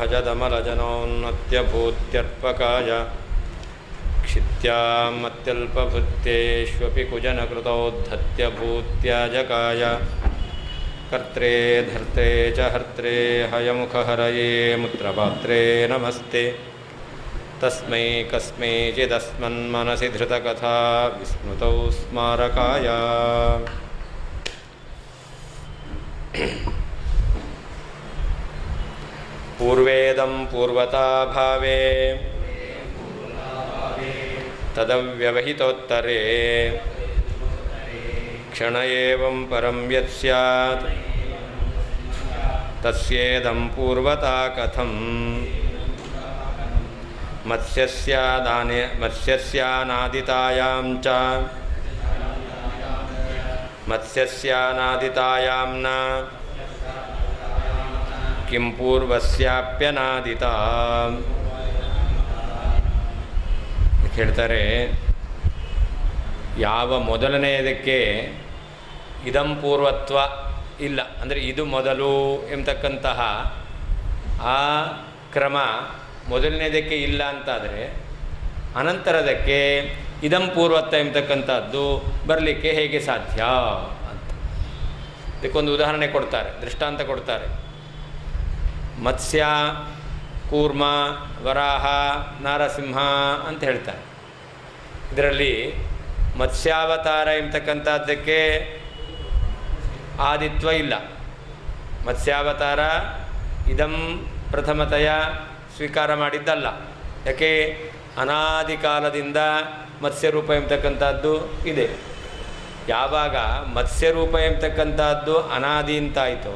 अजदमलजनोन्नत्यभूत्यर्पकाय क्षित्यामत्यल्पभृत्येष्वपि कुजनकृतोद्धत्यभूत्याजकाय कर्त्रे धर्त्रे च हर्त्रे हयमुखहरये मुत्रपात्रे नमस्ते तस्मै कस्मैचिदस्मन्मनसि धृतकथा विस्मृतौ स्मारकाय पूर्वेदं पूर्वता भावे तदव्यवहितोत्तरे क्षण एवं परं यत् स्यात् तस्येदं पूर्वता कथं मत्स्यस्यानादितायां च मत्स्यस्यानादितायां न किं पूर्वस्याप्यनादिता ಹೇಳ್ತಾರೆ. ಯಾವ ಮೊದಲನೆಯದಕ್ಕೆ ಇದಂ ಪೂರ್ವತ್ವ ಇಲ್ಲ, ಅಂದರೆ ಇದು ಮೊದಲು ಎಂಬತಕ್ಕಂತಹ ಆ ಕ್ರಮ ಮೊದಲನೇದಕ್ಕೆ ಇಲ್ಲ ಅಂತಾದರೆ ಅನಂತರದಕ್ಕೆ ಇದಂ ಪೂರ್ವತ್ವ ಎಂಬತಕ್ಕಂಥದ್ದು ಬರಲಿಕ್ಕೆ ಹೇಗೆ ಸಾಧ್ಯ ಅಂತ ಇದಕ್ಕೊಂದು ಉದಾಹರಣೆ ಕೊಡ್ತಾರೆ, ದೃಷ್ಟಾಂತ ಕೊಡ್ತಾರೆ. ಮತ್ಸ್ಯ, ಕೂರ್ಮ, ವರಾಹ, ನಾರಸಿಂಹ ಅಂತ ಹೇಳ್ತಾರೆ. ಇದರಲ್ಲಿ ಮತ್ಸ್ಯಾವತಾರ ಎಂಬತಕ್ಕಂಥದ್ದಕ್ಕೆ ಆದಿತ್ವ ಇಲ್ಲ. ಮತ್ಸ್ಯಾವತಾರ ಇದಂ ಪ್ರಥಮತೆಯ ಸ್ವೀಕಾರ ಮಾಡಿದ್ದಲ್ಲ. ಯಾಕೆ? ಅನಾದಿ ಕಾಲದಿಂದ ಮತ್ಸ್ಯರೂಪ ಎಂಬತಕ್ಕಂಥದ್ದು ಇದೆ. ಯಾವಾಗ ಮತ್ಸ್ಯರೂಪ ಎಂಬತಕ್ಕಂಥದ್ದು ಅನಾದಿ ಅಂತಾಯಿತು,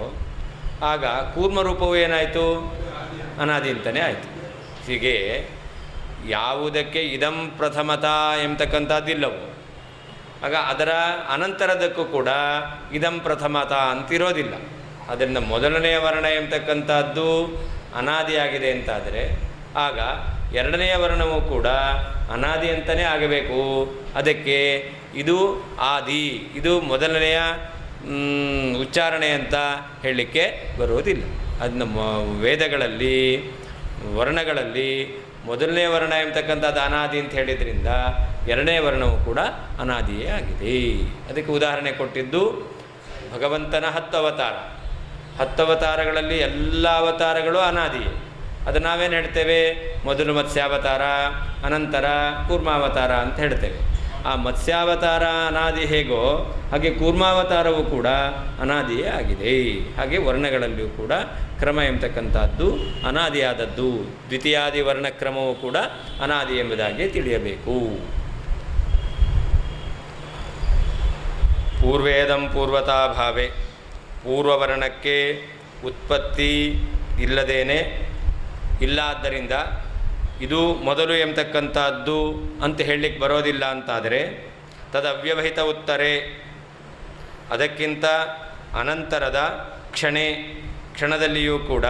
ಆಗ ಕೂರ್ಮರೂಪವು ಏನಾಯಿತು? ಅನಾದಿ ಅಂತಲೇ ಆಯಿತು. ಹೀಗೆ ಯಾವುದಕ್ಕೆ ಇದಂ ಪ್ರಥಮತ ಎಂಬತಕ್ಕಂಥದ್ದಿಲ್ಲವೋ ಆಗ ಅದರ ಅನಂತರದಕ್ಕೂ ಕೂಡ ಇದಂ ಪ್ರಥಮತ ಅಂತಿರೋದಿಲ್ಲ. ಅದರಿಂದ ಮೊದಲನೆಯ ವರ್ಣ ಎಂಬತಕ್ಕಂಥದ್ದು ಅನಾದಿಯಾಗಿದೆ ಅಂತಾದರೆ ಆಗ ಎರಡನೆಯ ವರ್ಣವೂ ಕೂಡ ಅನಾದಿ ಅಂತಲೇ ಆಗಬೇಕು. ಅದಕ್ಕೆ ಇದು ಆದಿ, ಇದು ಮೊದಲನೆಯ ಉಚ್ಚಾರಣೆ ಅಂತ ಹೇಳಲಿಕ್ಕೆ ಬರುವುದಿಲ್ಲ. ಅದನ್ನ ವೇದಗಳಲ್ಲಿ ವರ್ಣಗಳಲ್ಲಿ ಮೊದಲನೇ ವರ್ಣ ಎಂಬತಕ್ಕಂಥದ್ದು ಅನಾದಿ ಅಂತ ಹೇಳಿದ್ರಿಂದ ಎರಡನೇ ವರ್ಣವು ಕೂಡ ಅನಾದಿಯೇ ಆಗಿದೆ. ಅದಕ್ಕೆ ಉದಾಹರಣೆ ಕೊಟ್ಟಿದ್ದು ಭಗವಂತನ 10 ಅವತಾರ. 10 ಅವತಾರಗಳಲ್ಲಿ ಎಲ್ಲ ಅವತಾರಗಳು ಅನಾದಿಯೇ. ಅದು ನಾವೇನು ಹೇಳ್ತೇವೆ? ಮೊದಲು ಮತ್ಸ್ಯಾವತಾರ, ಅನಂತರ ಕೂರ್ಮಾವತಾರ ಅಂತ ಹೇಳ್ತೇವೆ. ಆ ಮತ್ಸ್ಯಾವತಾರ ಅನಾದಿ ಹೇಗೋ ಹಾಗೆ ಕೂರ್ಮಾವತಾರವೂ ಕೂಡ ಅನಾದಿಯೇ ಆಗಿದೆ. ಹಾಗೆ ವರ್ಣಗಳಲ್ಲಿಯೂ ಕೂಡ ಕ್ರಮ ಎಂಬತಕ್ಕಂಥದ್ದು ಅನಾದಿಯಾದದ್ದು. ದ್ವಿತೀಯಾದಿ ವರ್ಣಕ್ರಮವೂ ಕೂಡ ಅನಾದಿ ಎಂಬುದಾಗಿ ತಿಳಿಯಬೇಕು. ಪೂರ್ವೇದಂ ಪೂರ್ವತಾ ಭಾವೆ, ಪೂರ್ವವರ್ಣಕ್ಕೆ ಉತ್ಪತ್ತಿ ಇಲ್ಲದೇನೆ ಇಲ್ಲ, ಆದ್ದರಿಂದ ಇದು ಮೊದಲು ಎಂಬತಕ್ಕಂಥದ್ದು ಅಂತ ಹೇಳಲಿಕ್ಕೆ ಬರೋದಿಲ್ಲ ಅಂತಾದರೆ ತದವ್ಯವಹಿತ ಉತ್ತರೆ, ಅದಕ್ಕಿಂತ ಅನಂತರದ ಕ್ಷಣದಲ್ಲಿಯೂ ಕೂಡ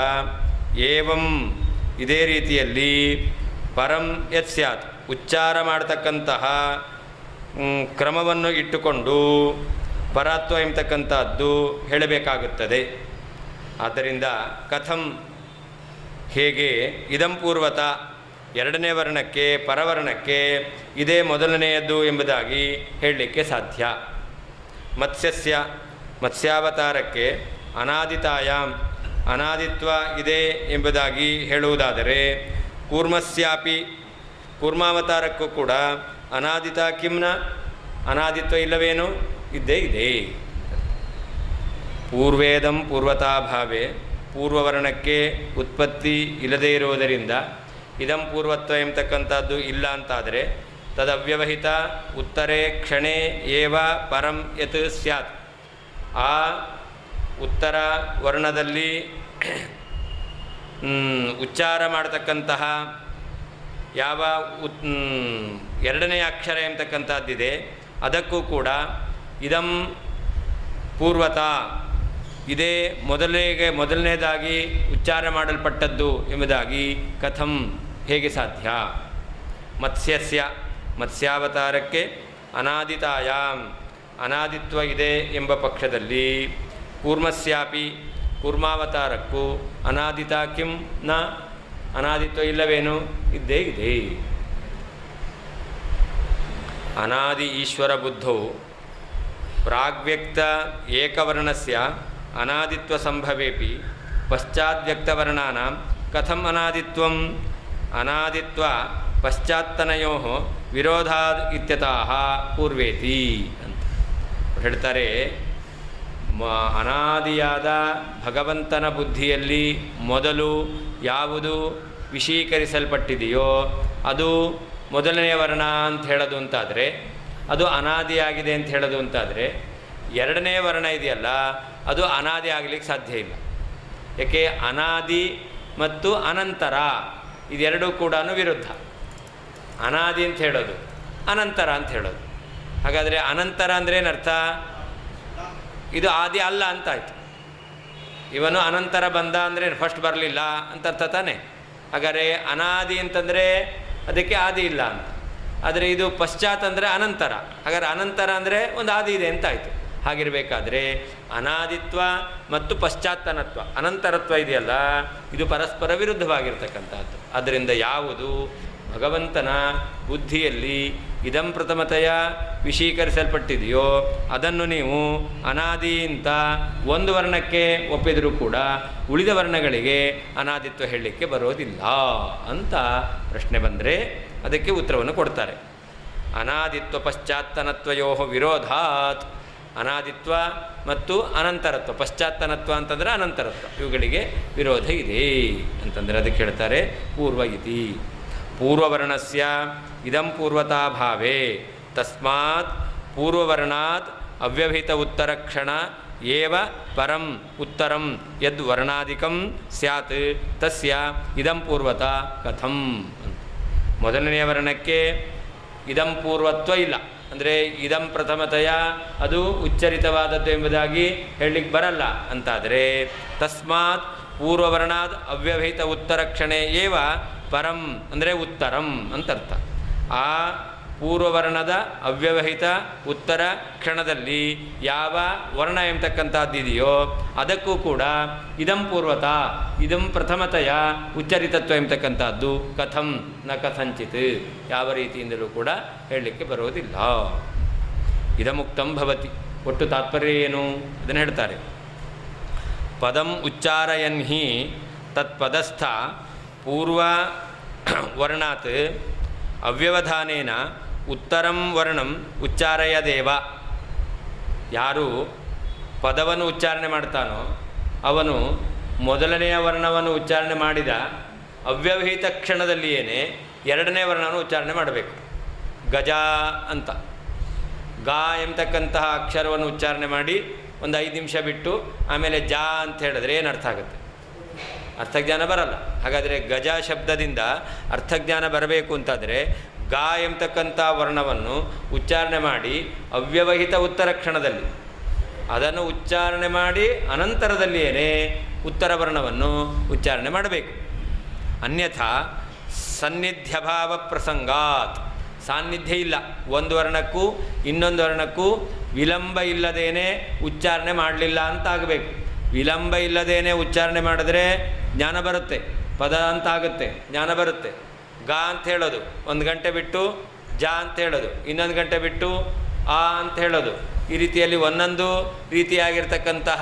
ಏವಂ ಇದೇ ರೀತಿಯಲ್ಲಿ ಪರಂ ಯತ್ ಸ್ಯಾತ್ ಉಚ್ಚಾರ ಮಾಡತಕ್ಕಂತಹ ಕ್ರಮವನ್ನು ಇಟ್ಟುಕೊಂಡು ಪರತ್ವ ಎಂಬತಕ್ಕಂಥದ್ದು ಹೇಳಬೇಕಾಗುತ್ತದೆ. ಆದ್ದರಿಂದ ಕಥಂ ಹೇಗೆ ಇದಂ ಪೂರ್ವತ ಎರಡನೇ ವರ್ಣಕ್ಕೆ ಪರವರ್ಣಕ್ಕೆ ಇದೇ ಮೊದಲನೆಯದ್ದು ಎಂಬುದಾಗಿ ಹೇಳಲಿಕ್ಕೆ ಸಾಧ್ಯ. ಮತ್ಸ್ಯಾವತಾರಕ್ಕೆ ಅನಾದಿತಾಯಾಂ ಅನಾದಿತ್ವ ಇದೆ ಎಂಬುದಾಗಿ ಹೇಳುವುದಾದರೆ ಕೂರ್ಮಸ್ಯಾಪಿ ಕೂರ್ಮಾವತಾರಕ್ಕೂ ಕೂಡ ಅನಾದಿತ ಕಿಮ್ನ ಅನಾದಿತ್ವ ಇಲ್ಲವೇನು? ಇದ್ದೇ ಇದೆ. ಪೂರ್ವೇದಂ ಪೂರ್ವತಾ ಭಾವೆ, ಪೂರ್ವವರ್ಣಕ್ಕೆ ಉತ್ಪತ್ತಿ ಇಲ್ಲದೇ ಇರುವುದರಿಂದ ಇದಂ ಪೂರ್ವತ್ವ ಎಂಬತಕ್ಕಂಥದ್ದು ಇಲ್ಲ ಅಂತಾದರೆ ತದವ್ಯವಹಿತ ಉತ್ತರೆ ಕ್ಷಣೇ ಏವ ಪರಂ ಯತ್ ಸ್ಯಾತ್, ಆ ಉತ್ತರ ವರ್ಣದಲ್ಲಿ ಉಚ್ಚಾರ ಮಾಡತಕ್ಕಂತಹ ಯಾವ ಎರಡನೆಯ ಅಕ್ಷರ ಎಂಬತಕ್ಕಂಥದ್ದಿದೆ ಅದಕ್ಕೂ ಕೂಡ ಇದಂ ಪೂರ್ವತಾ ಇದೇ ಮೊದಲನೇದಾಗಿ ಉಚ್ಚಾರ ಮಾಡಲ್ಪಟ್ಟದ್ದು ಎಂಬುದಾಗಿ ಕಥಂ ಹೇಗೆ ಸಾಧ್ಯ? ಮತ್ಸ್ಯಾವತಾರಕ್ಕೆ ಅನಾದಿತಾಯಾಂ ಅನಾದಿತ್ವ ಇದೆ ಎಂಬ ಪಕ್ಷದಲ್ಲಿ ಕೂರ್ಮಸ್ಯಾಪಿ ಕೂರ್ಮಾವತಾರಕ್ಕೂ ಅನಾದಿತ ಕಿಂ ನ ಅನಾದಿತ್ವ ಇಲ್ಲವೇನು? ಇದ್ದೇ ಇದೆ. ಅನಾದಿ ಈಶ್ವರ ಬುದ್ಧೌ ಪ್ರಾಗ್ವ್ಯಕ್ತ ಏಕವರ್ಣಸ್ಯ ಅನಾದಿತ್ವ ಸಂಭವೇಪಿ ಪಶ್ಚಾದ್ವ್ಯಕ್ತವರ್ಣಾನಾಂ ಕಥಂ ಅನಾದಿತ್ವಂ? ಅನಾದಿತ್ವ ಪಶ್ಚಾತ್ತನಯೋಃ ವಿರೋಧಾದ್ ಇತ್ಯತಃ ಪೂರ್ವೇತಿ ಅಂತ ಹೇಳ್ತಾರೆ. ಅನಾದಿಯಾದ ಭಗವಂತನ ಬುದ್ಧಿಯಲ್ಲಿ ಮೊದಲು ಯಾವುದು ವಿಶೀಕರಿಸಲ್ಪಟ್ಟಿದೆಯೋ ಅದು ಮೊದಲನೆಯ ವರ್ಣ ಅಂತ ಹೇಳೋದು ಅಂತಾದರೆ, ಅದು ಅನಾದಿಯಾಗಿದೆ ಅಂತ ಹೇಳೋದು ಅಂತಾದರೆ, ಎರಡನೇ ವರ್ಣ ಇದೆಯಲ್ಲ ಅದು ಅನಾದಿ ಆಗಲಿಕ್ಕೆ ಸಾಧ್ಯ ಇಲ್ಲ. ಯಾಕೆ? ಅನಾದಿ ಮತ್ತು ಅನಂತರ ಇದೆರಡೂ ಕೂಡ ವಿರುದ್ಧ. ಅನಾದಿ ಅಂತ ಹೇಳೋದು, ಅನಂತರ ಅಂತ ಹೇಳೋದು. ಹಾಗಾದರೆ ಅನಂತರ ಅಂದರೆ ಏನರ್ಥ? ಇದು ಆದಿ ಅಲ್ಲ ಅಂತಾಯಿತು. ಇವನು ಅನಂತರ ಬಂದ ಅಂದರೆ ಫಸ್ಟ್ ಬರಲಿಲ್ಲ ಅಂತ ಅರ್ಥ ತಾನೆ. ಹಾಗಾದರೆ ಅನಾದಿ ಅಂತಂದರೆ ಅದಕ್ಕೆ ಆದಿ ಇಲ್ಲ ಅಂತ. ಆದರೆ ಇದು ಪಶ್ಚಾತ್ ಅಂದರೆ ಅನಂತರ. ಹಾಗಾದರೆ ಅನಂತರ ಅಂದರೆ ಒಂದು ಆದಿ ಇದೆ ಅಂತಾಯಿತು. ಹಾಗಿರಬೇಕಾದ್ರೆ ಅನಾದಿತ್ವ ಮತ್ತು ಪಶ್ಚಾತ್ತನತ್ವ, ಅನಂತರತ್ವ ಇದೆಯಲ್ಲ, ಇದು ಪರಸ್ಪರ ವಿರುದ್ಧವಾಗಿರ್ತಕ್ಕಂಥದ್ದು. ಆದ್ದರಿಂದ ಯಾವುದು ಭಗವಂತನ ಬುದ್ಧಿಯಲ್ಲಿ ಇದಂ ಪ್ರಥಮತೆಯ ವಿಶೀಕರಿಸಲ್ಪಟ್ಟಿದೆಯೋ ಅದನ್ನು ನೀವು ಅನಾದಿ ಅಂತ ಒಂದು ವರ್ಣಕ್ಕೆ ಒಪ್ಪಿದರೂ ಕೂಡ ಉಳಿದ ವರ್ಣಗಳಿಗೆ ಅನಾದಿತ್ವ ಹೇಳಲಿಕ್ಕೆ ಬರೋದಿಲ್ಲ ಅಂತ ಪ್ರಶ್ನೆ ಬಂದರೆ ಅದಕ್ಕೆ ಉತ್ತರವನ್ನು ಕೊಡ್ತಾರೆ. ಅನಾದಿತ್ವ ಪಶ್ಚಾತ್ತನತ್ವಯೋ ವಿರೋಧಾತ್, ಅನಾದಿತ್ವ ಮತ್ತು ಅನಂತರತ್ವ, ಪಶ್ಚಾತ್ತನತ್ವ ಅಂತಂದರೆ ಅನಂತರತ್ವ, ಇವುಗಳಿಗೆ ವಿರೋಧ ಇದೆ ಅಂತಂದರೆ ಅದಕ್ಕೆ ಹೇಳ್ತಾರೆ ಪೂರ್ವ ಇತಿ. ಪೂರ್ವವರ್ಣಸ್ಯ ಇದಂ ಪೂರ್ವತಾಭಾವೇ ತಸ್ಮಾತ್ ಪೂರ್ವವರ್ಣಾತ್ ಅವ್ಯವಹಿತ ಉತ್ತರಕ್ಷಣ ಏವ ಪರಂ ಉತ್ತರಂ ಯದ್ ವರ್ಣಾದಿಕಂ ಸ್ಯಾತ್ ತಸ್ಯ ಇದಂ ಪೂರ್ವತ ಕಥಂ. ಮೊದಲನೆಯ ವರ್ಣಕ್ಕೆ ಇದಂ ಪೂರ್ವತ್ವ ಇಲ್ಲ, ಅಂದರೆ ಇದಂ ಪ್ರಥಮತೆಯ ಅದು ಉಚ್ಚರಿತವಾದದ್ದು ಎಂಬುದಾಗಿ ಹೇಳಲಿಕ್ಕೆ ಬರಲ್ಲ ಅಂತಾದರೆ, ತಸ್ಮಾತ್ ಪೂರ್ವವರ್ಣಾದ್ ಅವ್ಯವಹಿತ ಉತ್ತರಕ್ಷಣೆ ಏವ ಪರಂ ಅಂದರೆ ಉತ್ತರಂ ಅಂತರ್ಥ. ಆ ಪೂರ್ವವರ್ಣದ ಅವ್ಯವಹಿತ ಉತ್ತರ ಕ್ಷಣದಲ್ಲಿ ಯಾವ ವರ್ಣ ಎಂಬತಕ್ಕಂಥದ್ದಿದೆಯೋ ಅದಕ್ಕೂ ಕೂಡ ಇದಂ ಪೂರ್ವತ, ಇದಂ ಪ್ರಥಮತೆಯ ಉಚ್ಚರಿತತ್ವ ಎಂಬತಕ್ಕಂಥದ್ದು ಕಥಂ ನ ಕಥಂಚಿತ್, ಯಾವ ರೀತಿಯಿಂದಲೂ ಕೂಡ ಹೇಳಲಿಕ್ಕೆ ಬರೋದಿಲ್ಲ. ಇದಮುಕ್ತಂ ಭವತಿ. ಒಟ್ಟು ತಾತ್ಪರ್ಯ ಏನು ಅದನ್ನು ಹೇಳ್ತಾರೆ. ಪದಂ ಉಚ್ಚಾರಯನ್ ಹಿ ತತ್ಪದಸ್ಥ ಪೂರ್ವ ವರ್ಣಾತ್ ಅವ್ಯವಧಾನೇನ ಉತ್ತರಂ ವರ್ಣಂ ಉಚ್ಚಾರಯದೇವ. ಯಾರು ಪದವನ್ನು ಉಚ್ಚಾರಣೆ ಮಾಡ್ತಾನೋ ಅವನು ಮೊದಲನೆಯ ವರ್ಣವನ್ನು ಉಚ್ಚಾರಣೆ ಮಾಡಿದ ಅವ್ಯವಹಿತ ಕ್ಷಣದಲ್ಲಿಯೇ ಎರಡನೇ ವರ್ಣವನ್ನು ಉಚ್ಚಾರಣೆ ಮಾಡಬೇಕು. ಗಜ ಅಂತ ಗಾ ಎಂಬತಕ್ಕಂತಹ ಅಕ್ಷರವನ್ನು ಉಚ್ಚಾರಣೆ ಮಾಡಿ ಒಂದು 5 ನಿಮಿಷ ಬಿಟ್ಟು ಆಮೇಲೆ ಜಾ ಅಂತ ಹೇಳಿದ್ರೆ ಏನು ಅರ್ಥ ಆಗುತ್ತೆ? ಅರ್ಥಜ್ಞಾನ ಬರಲ್ಲ. ಹಾಗಾದರೆ ಗಜ ಶಬ್ದದಿಂದ ಅರ್ಥಜ್ಞಾನ ಬರಬೇಕು ಅಂತಾದರೆ ಗಾ ಎಂಬತಕ್ಕಂಥ ವರ್ಣವನ್ನು ಉಚ್ಚಾರಣೆ ಮಾಡಿ ಅವ್ಯವಹಿತ ಉತ್ತರ ಕ್ಷಣದಲ್ಲಿ ಅದನ್ನು ಉಚ್ಚಾರಣೆ ಮಾಡಿ ಅನಂತರದಲ್ಲಿಯೇ ಉತ್ತರ ವರ್ಣವನ್ನು ಉಚ್ಚಾರಣೆ ಮಾಡಬೇಕು. ಅನ್ಯಥಾ ಸನ್ನಿಧ್ಯಭಾವ ಪ್ರಸಂಗಾತ್, ಸಾನ್ನಿಧ್ಯ ಇಲ್ಲ, ಒಂದು ವರ್ಣಕ್ಕೂ ಇನ್ನೊಂದು ವರ್ಣಕ್ಕೂ ವಿಳಂಬ ಇಲ್ಲದೇನೆ ಉಚ್ಚಾರಣೆ ಮಾಡಲಿಲ್ಲ ಅಂತಾಗಬೇಕು. ವಿಳಂಬ ಇಲ್ಲದೇನೆ ಉಚ್ಚಾರಣೆ ಮಾಡಿದ್ರೆ ಜ್ಞಾನ ಬರುತ್ತೆ, ಪದ ಅಂತ ಆಗುತ್ತೆ, ಜ್ಞಾನ ಬರುತ್ತೆ. ಗಾ ಅಂತ ಹೇಳೋದು 1 ಗಂಟೆ ಬಿಟ್ಟು ಜಾ ಅಂತ ಹೇಳೋದು, ಇನ್ನೊಂದು ಗಂಟೆ ಬಿಟ್ಟು ಆ ಅಂತ ಹೇಳೋದು, ಈ ರೀತಿಯಲ್ಲಿ ಒಂದೊಂದು ರೀತಿಯಾಗಿರ್ತಕ್ಕಂತಹ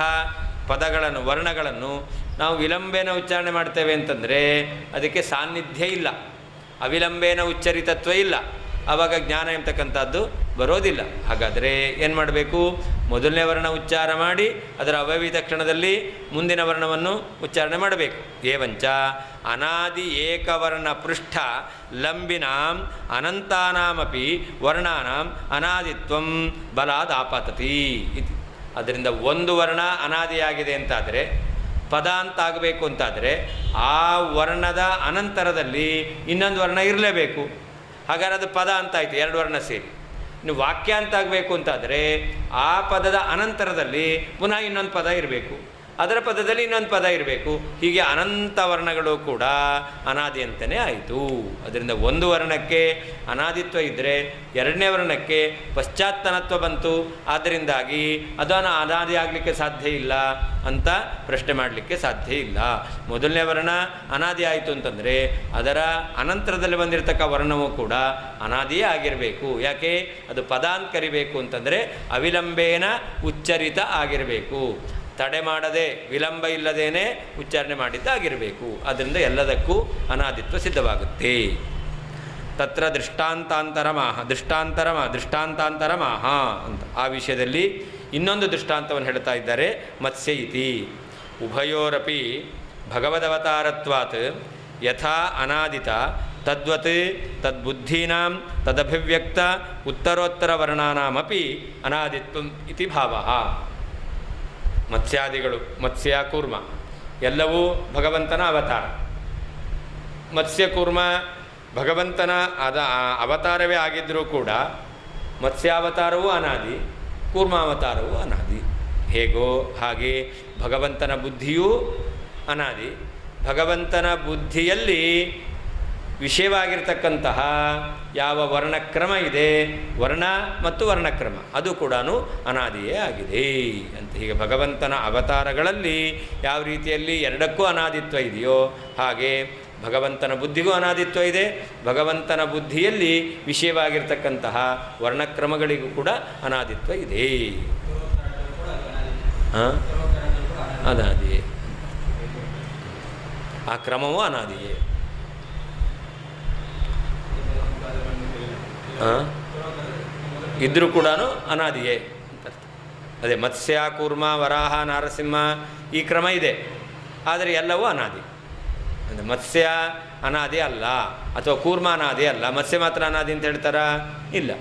ಪದಗಳನ್ನು ವರ್ಣಗಳನ್ನು ನಾವು ವಿಳಂಬೇನ ಉಚ್ಚಾರಣೆ ಮಾಡ್ತೇವೆ ಅಂತಂದರೆ ಅದಕ್ಕೆ ಸಾನ್ನಿಧ್ಯ ಇಲ್ಲ, ಅವಿಳಂಬೇನ ಉಚ್ಚರಿತತ್ವ ಇಲ್ಲ, ಆವಾಗ ಜ್ಞಾನ ಎಂಬತಕ್ಕಂಥದ್ದು ಬರೋದಿಲ್ಲ. ಹಾಗಾದರೆ ಏನು ಮಾಡಬೇಕು? ಮೊದಲನೇ ವರ್ಣ ಉಚ್ಚಾರ ಮಾಡಿ ಅದರ ಅವ್ಯವಹಿತ ಕ್ಷಣದಲ್ಲಿ ಮುಂದಿನ ವರ್ಣವನ್ನು ಉಚ್ಚಾರಣೆ ಮಾಡಬೇಕು. ಏವಂಚ ಅನಾದಿ ಏಕವರ್ಣ ಪೃಷ್ಠ ಲಂಬಿನಾಂ ಅನಂತಾನಾಮಪಿ ವರ್ಣಾನಾಂ ಅನಾದಿತ್ವಂ ಬಲಾದ್ ಆಪಾತತಿ ಇತಿ. ಅದರಿಂದ ಒಂದು ವರ್ಣ ಅನಾದಿಯಾಗಿದೆ ಅಂತಾದರೆ, ಪದ ಅಂತಾಗಬೇಕು ಅಂತಾದರೆ ಆ ವರ್ಣದ ಅನಂತರದಲ್ಲಿ ಇನ್ನೊಂದು ವರ್ಣ ಇರಲೇಬೇಕು. ಹಾಗಾದ್ರೆ ಅದು ಪದ ಅಂತಾಯಿತು, 2 ವರ್ಣ ಸೇರಿ. ಇನ್ನು ವಾಕ್ಯ ಅಂತಾಗಬೇಕು ಅಂತಾದರೆ ಆ ಪದದ ಅನಂತರದಲ್ಲಿ ಪುನಃ ಇನ್ನೊಂದು ಪದ ಇರಬೇಕು. ಅದರ ಪದದಲ್ಲಿ ಇನ್ನೊಂದು ಪದ ಇರಬೇಕು. ಹೀಗೆ ಅನಂತ ವರ್ಣಗಳು ಕೂಡ ಅನಾದಿ ಅಂತಲೇ ಆಯಿತು. ಅದರಿಂದ ಒಂದು ವರ್ಣಕ್ಕೆ ಅನಾದಿತ್ವ ಇದ್ದರೆ ಎರಡನೇ ವರ್ಣಕ್ಕೆ ಪಶ್ಚಾತ್ತನತ್ವ ಬಂತು. ಆದ್ದರಿಂದಾಗಿ ಅದನ್ನು ಅನಾದಿ ಆಗಲಿಕ್ಕೆ ಸಾಧ್ಯ ಇಲ್ಲ ಅಂತ ಪ್ರಶ್ನೆ ಮಾಡಲಿಕ್ಕೆ ಸಾಧ್ಯ ಇಲ್ಲ. ಮೊದಲನೇ ವರ್ಣ ಅನಾದಿ ಆಯಿತು ಅಂತಂದರೆ ಅದರ ಅನಂತರದಲ್ಲಿ ಬಂದಿರತಕ್ಕ ವರ್ಣವೂ ಕೂಡ ಅನಾದಿಯೇ ಆಗಿರಬೇಕು. ಯಾಕೆ? ಅದು ಪದ ಅಂತ ಕರಿಬೇಕು ಅಂತಂದರೆ ಅವಿಲಂಬೇನ ಉಚ್ಚರಿತ ಆಗಿರಬೇಕು. ತಡೆ ಮಾಡದೆ ವಿಳಂಬ ಇಲ್ಲದೇನೆ ಉಚ್ಚಾರಣೆ ಮಾಡಿದ್ದಾಗಿರಬೇಕು. ಅದರಿಂದ ಎಲ್ಲದಕ್ಕೂ ಅನಾದಿತ್ವ ಸಿದ್ಧವಾಗುತ್ತೆ. ತತ್ರ ದೃಷ್ಟಾಂತರ ಮಾಹ ಅಂತ ಆ ವಿಷಯದಲ್ಲಿ ಇನ್ನೊಂದು ದೃಷ್ಟಾಂತವನ್ನು ಹೇಳ್ತಾ ಇದ್ದಾರೆ. ಮತ್ಸ್ಯ ಇತಿ ಉಭಯೋರಪಿ ಭಗವದವತಾರತ್ವಾತ್ ಯಥಾ ಅನಾದಿತ ತದ್ವತ್ ತದ್ಬುದ್ಧೀನಾಂ ತದಭಿವ್ಯಕ್ತ ಉತ್ತರೋತ್ತರ ವರ್ಣಾನಾಮಪಿ ಅನಾದಿತ್ವಂ ಇತಿ ಭಾವಃ. ಮತ್ಸ್ಯಾದಿಗಳು, ಮತ್ಸ್ಯ ಕೂರ್ಮ ಎಲ್ಲವೂ ಭಗವಂತನ ಅವತಾರ. ಮತ್ಸ್ಯ ಕೂರ್ಮ ಭಗವಂತನ ಅವತಾರವೇ ಆಗಿದ್ದರೂ ಕೂಡ ಮತ್ಸ್ಯಾವತಾರವೂ ಅನಾದಿ, ಕೂರ್ಮಾವತಾರವೂ ಅನಾದಿ. ಹೇಗೋ ಹಾಗೆ ಭಗವಂತನ ಬುದ್ಧಿಯೂ ಅನಾದಿ. ಭಗವಂತನ ಬುದ್ಧಿಯಲ್ಲಿ ವಿಷಯವಾಗಿರ್ತಕ್ಕಂತಹ ಯಾವ ವರ್ಣಕ್ರಮ ಇದೆ, ವರ್ಣ ಮತ್ತು ವರ್ಣಕ್ರಮ, ಅದು ಕೂಡ ಅನಾದಿಯೇ ಆಗಿದೆ ಅಂತ. ಹೀಗೆ ಭಗವಂತನ ಅವತಾರಗಳಲ್ಲಿ ಯಾವ ರೀತಿಯಲ್ಲಿ ಎರಡಕ್ಕೂ ಅನಾದಿತ್ವ ಇದೆಯೋ ಹಾಗೆ ಭಗವಂತನ ಬುದ್ಧಿಗೂ ಅನಾದಿತ್ವ ಇದೆ. ಭಗವಂತನ ಬುದ್ಧಿಯಲ್ಲಿ ವಿಷಯವಾಗಿರ್ತಕ್ಕಂತಹ ವರ್ಣಕ್ರಮಗಳಿಗೂ ಕೂಡ ಅನಾದಿತ್ವ ಇದೆ. ಅನಾದಿಯೇ, ಆ ಕ್ರಮವೂ ಅನಾದಿಯೇ. ಇದ್ರೂ ಕೂಡ ಅನಾದಿಯೇ ಅಂತ. ಅದೇ ಮತ್ಸ್ಯ ಕೂರ್ಮ ವರಾಹ ನಾರಸಿಂಹ ಈ ಕ್ರಮ ಇದೆ, ಆದರೆ ಎಲ್ಲವೂ ಅನಾದಿ. ಅಂದರೆ ಮತ್ಸ್ಯ ಅನಾದಿ ಅಲ್ಲ, ಅಥವಾ ಕೂರ್ಮ ಅನಾದಿ ಅಲ್ಲ, ಮತ್ಸ್ಯ ಮಾತ್ರ ಅನಾದಿ ಅಂತ ಹೇಳ್ತಾರಾ? ಇಲ್ಲ,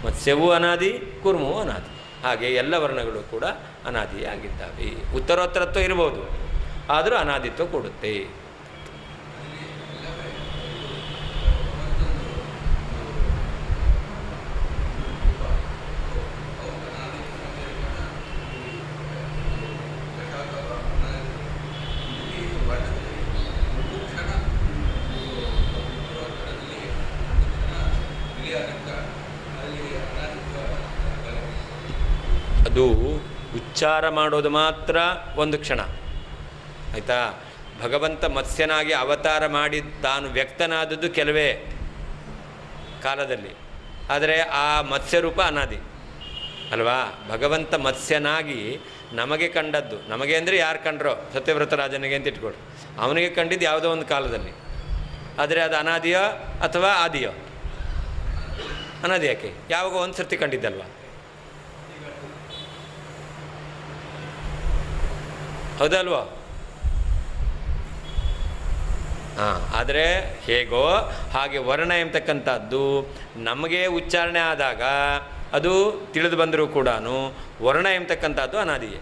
ಮತ್ಸ್ಯವೂ ಅನಾದಿ, ಕೂರ್ಮವೂ ಅನಾದಿ. ಹಾಗೆ ಎಲ್ಲ ವರ್ಣಗಳು ಕೂಡ ಅನಾದಿಯೇ ಆಗಿದ್ದಾವೆ. ಉತ್ತರೋತ್ತರತ್ವ ಇರ್ಬೋದು, ಆದರೂ ಅನಾದಿತ್ವ ಕೊಡುತ್ತೆ. ಅದು ಉಚ್ಚಾರ ಮಾಡೋದು ಮಾತ್ರ ಒಂದು ಕ್ಷಣ, ಆಯಿತಾ? ಭಗವಂತ ಮತ್ಸ್ಯನಾಗಿ ಅವತಾರ ಮಾಡಿ ತಾನು ವ್ಯಕ್ತನಾದದ್ದು ಕೆಲವೇ ಕಾಲದಲ್ಲಿ, ಆದರೆ ಆ ಮತ್ಸ್ಯರೂಪ ಅನಾದಿ ಅಲ್ವಾ? ಭಗವಂತ ಮತ್ಸ್ಯನಾಗಿ ನಮಗೆ ಕಂಡದ್ದು, ನಮಗೆ ಅಂದರೆ ಯಾರು ಕಂಡ್ರೋ, ಸತ್ಯವ್ರತ ರಾಜನಿಗೆ ಅಂತ ಇಟ್ಕೊಡ್ರಿ, ಅವನಿಗೆ ಕಂಡಿದ್ದು ಯಾವುದೋ ಒಂದು ಕಾಲದಲ್ಲಿ. ಆದರೆ ಅದು ಅನಾದಿಯೋ ಅಥವಾ ಆದಿಯೋ? ಅನಾದಿ. ಯಾಕೆ? ಯಾವಾಗ ಒಂದು ಸರ್ತಿ ಕಂಡಿದ್ದಲ್ವ? ಹೌದಲ್ವಾ? ಆದರೆ ಹೇಗೋ ಹಾಗೆ ವರ್ಣ ಎಂಬತಕ್ಕಂಥದ್ದು ನಮಗೆ ಉಚ್ಚಾರಣೆ ಆದಾಗ ಅದು ತಿಳಿದು ಬಂದರೂ ಕೂಡ ವರ್ಣ ಎಂಬತಕ್ಕಂಥದ್ದು ಅನಾದಿಯೇ.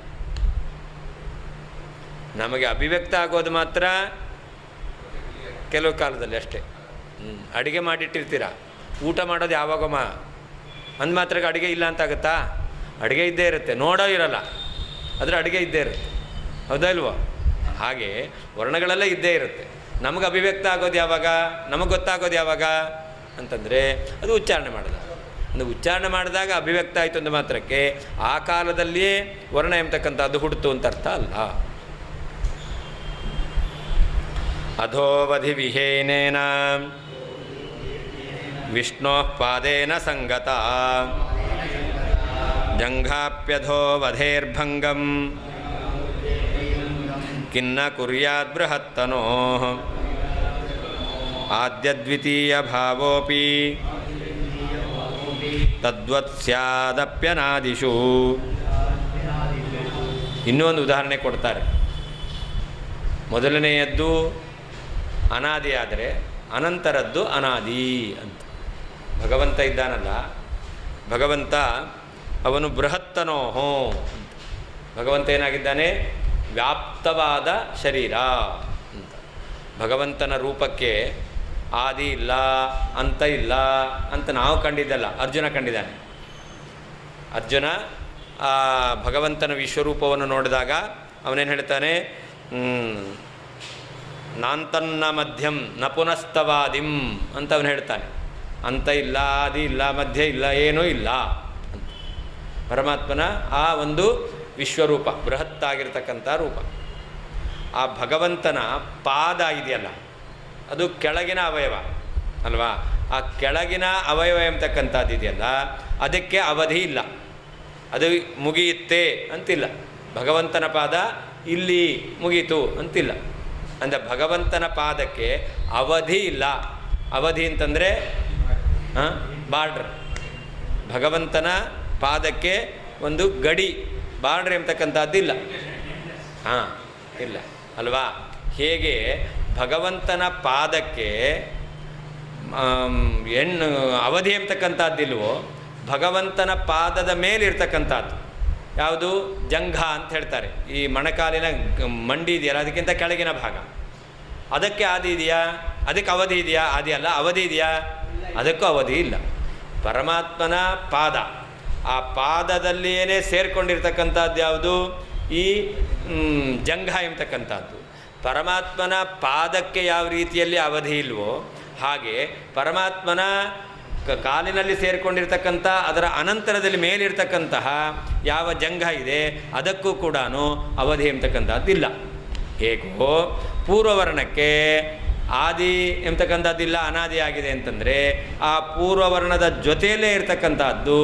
ನಮಗೆ ಅಭಿವ್ಯಕ್ತ ಆಗೋದು ಮಾತ್ರ ಕೆಲವು ಕಾಲದಲ್ಲಿ ಅಷ್ಟೇ. ಅಡುಗೆ ಮಾಡಿಟ್ಟಿರ್ತೀರ, ಊಟ ಮಾಡೋದು ಯಾವಾಗಮ್ಮ ಅಂದ ಮಾತ್ರ ಅಡುಗೆ ಇಲ್ಲ ಅಂತ ಆಗುತ್ತಾ? ಅಡುಗೆ ಇದ್ದೇ ಇರುತ್ತೆ, ನೋಡೋ ಇರಲ್ಲ, ಆದರೆ ಅಡುಗೆ ಇದ್ದೇ ಇರುತ್ತೆ. ಹೌದಾ ಇಲ್ವೋ? ಹಾಗೆ ವರ್ಣಗಳೆಲ್ಲ ಇದ್ದೇ ಇರುತ್ತೆ. ನಮಗೆ ಅಭಿವ್ಯಕ್ತ ಆಗೋದು ಯಾವಾಗ, ನಮಗೆ ಗೊತ್ತಾಗೋದು ಯಾವಾಗ ಅಂತಂದರೆ ಅದು ಉಚ್ಚಾರಣೆ ಮಾಡಿದಾಗ. ಅಂದರೆ ಉಚ್ಚಾರಣೆ ಮಾಡಿದಾಗ ಅಭಿವ್ಯಕ್ತ ಆಯಿತು ಅಂದ ಮಾತ್ರಕ್ಕೆ ಆ ಕಾಲದಲ್ಲಿಯೇ ವರ್ಣ ಎಂಬತಕ್ಕಂಥದ್ದು ಹುಡ್ತು ಅಂತ ಅರ್ಥ ಅಲ್ಲ. ಅಧೋವಧಿ ವಿಹೇನೇನ ವಿಷ್ಣೋ ಪಾದೇನ ಸಂಗತ ಜಂಘಾಪ್ಯಧೋ ವಧೇರ್ಭಂಗಂ ಕಿನ್ನ ಕುರ್ಯಾದ್ ಬೃಹತ್ತನೋ ಆದ್ಯದ್ವಿತೀಯ ಭಾವೋಪಿ ತದ್ವತ್ ಸ್ಯಾದಪ್ಯನಾದಿಷು. ಇನ್ನೂ ಒಂದು ಉದಾಹರಣೆ ಕೊಡ್ತಾರೆ. ಮೊದಲನೆಯದ್ದು ಅನಾದಿ ಆದರೆ ಅನಂತರದ್ದು ಅನಾದಿ ಅಂತ. ಭಗವಂತ ಇದ್ದಾನಲ್ಲ, ಭಗವಂತ ಅವನು ಬೃಹತ್ತನೋಹೋ ಅಂತ. ಭಗವಂತ ಏನಾಗಿದ್ದಾನೆ? ವ್ಯಾಪ್ತವಾದ ಶರೀರ ಅಂತ. ಭಗವಂತನ ರೂಪಕ್ಕೆ ಆದಿ ಇಲ್ಲ, ಅಂತ ಇಲ್ಲ ಅಂತ ನಾವು ಕಂಡಿದ್ದಲ್ಲ, ಅರ್ಜುನ ಕಂಡಿದ್ದಾನೆ. ಅರ್ಜುನ ಭಗವಂತನ ವಿಶ್ವರೂಪವನ್ನು ನೋಡಿದಾಗ ಅವನೇನು ಹೇಳ್ತಾನೆ, ನಾಂತನ್ನ ಮಧ್ಯಂ ನ ಪುನಸ್ತವಾದಿಂ ಅಂತ ಅವನು ಹೇಳ್ತಾನೆ. ಅಂತ ಇಲ್ಲ, ಆದಿ ಇಲ್ಲ, ಮಧ್ಯ ಇಲ್ಲ, ಏನೂ ಇಲ್ಲ ಅಂತ. ಪರಮಾತ್ಮನ ಆ ಒಂದು ವಿಶ್ವರೂಪ, ಬೃಹತ್ತಾಗಿರ್ತಕ್ಕಂಥ ರೂಪ. ಆ ಭಗವಂತನ ಪಾದ ಇದೆಯಲ್ಲ, ಅದು ಕೆಳಗಿನ ಅವಯವ ಅಲ್ವಾ? ಆ ಕೆಳಗಿನ ಅವಯವ ಎಂಬತಕ್ಕಂಥದ್ದು ಇದೆಯಲ್ಲ, ಅದಕ್ಕೆ ಅವಧಿ ಇಲ್ಲ, ಅದು ಮುಗಿಯುತ್ತೆ ಅಂತಿಲ್ಲ. ಭಗವಂತನ ಪಾದ ಇಲ್ಲಿ ಮುಗೀತು ಅಂತಿಲ್ಲ. ಅಂದರೆ ಭಗವಂತನ ಪಾದಕ್ಕೆ ಅವಧಿ ಇಲ್ಲ. ಅವಧಿ ಅಂತಂದರೆ ಬಾರ್ಡ್ರ್. ಭಗವಂತನ ಪಾದಕ್ಕೆ ಒಂದು ಗಡಿ, ಬಾರ್ಡ್ರ್ ಎಂಬತಕ್ಕಂಥದ್ದಿಲ್ಲ. ಇಲ್ಲ ಅಲ್ವಾ? ಹೇಗೆ ಭಗವಂತನ ಪಾದಕ್ಕೆ ಅವಧಿ ಎಂಬತಕ್ಕಂಥದ್ದಿಲ್ವೋ, ಭಗವಂತನ ಪಾದದ ಮೇಲಿರ್ತಕ್ಕಂಥದ್ದು ಯಾವುದು? ಜಂಘ ಅಂತ ಹೇಳ್ತಾರೆ. ಈ ಮೊಣಕಾಲಿನ ಮಂಡಿ ಇದೆಯಲ್ಲ, ಅದಕ್ಕಿಂತ ಕೆಳಗಿನ ಭಾಗ, ಅದಕ್ಕೆ ಆದಿ ಇದೆಯಾ? ಅದಕ್ಕೆ ಅವಧಿ ಇದೆಯಾ? ಆದಿ ಅಲ್ಲ, ಅವಧಿ ಇದೆಯಾ? ಅದಕ್ಕೂ ಅವಧಿ ಇಲ್ಲ. ಪರಮಾತ್ಮನ ಪಾದ, ಆ ಪಾದದಲ್ಲಿಯೇ ಸೇರಿಕೊಂಡಿರ್ತಕ್ಕಂಥದ್ದು ಯಾವುದು? ಈ ಜಂಘ ಎಂಬತಕ್ಕಂಥದ್ದು. ಪರಮಾತ್ಮನ ಪಾದಕ್ಕೆ ಯಾವ ರೀತಿಯಲ್ಲಿ ಅವಧಿ ಇಲ್ವೋ, ಹಾಗೆ ಪರಮಾತ್ಮನ ಕಾಲಿನಲ್ಲಿ ಸೇರಿಕೊಂಡಿರ್ತಕ್ಕಂಥ ಅದರ ಅನಂತರದಲ್ಲಿ ಮೇಲಿರ್ತಕ್ಕಂತಹ ಯಾವ ಜಂಘ ಇದೆ, ಅದಕ್ಕೂ ಕೂಡ ಅವಧಿ ಎಂಬತಕ್ಕಂಥದ್ದಿಲ್ಲ. ಹೇಗೋ ಪೂರ್ವವರ್ಣಕ್ಕೆ ಆದಿ ಎಂಬತಕ್ಕಂಥದ್ದಿಲ್ಲ, ಅನಾದಿ ಆಗಿದೆ ಅಂತಂದರೆ, ಆ ಪೂರ್ವವರ್ಣದ ಜೊತೆಯಲ್ಲೇ ಇರತಕ್ಕಂಥದ್ದು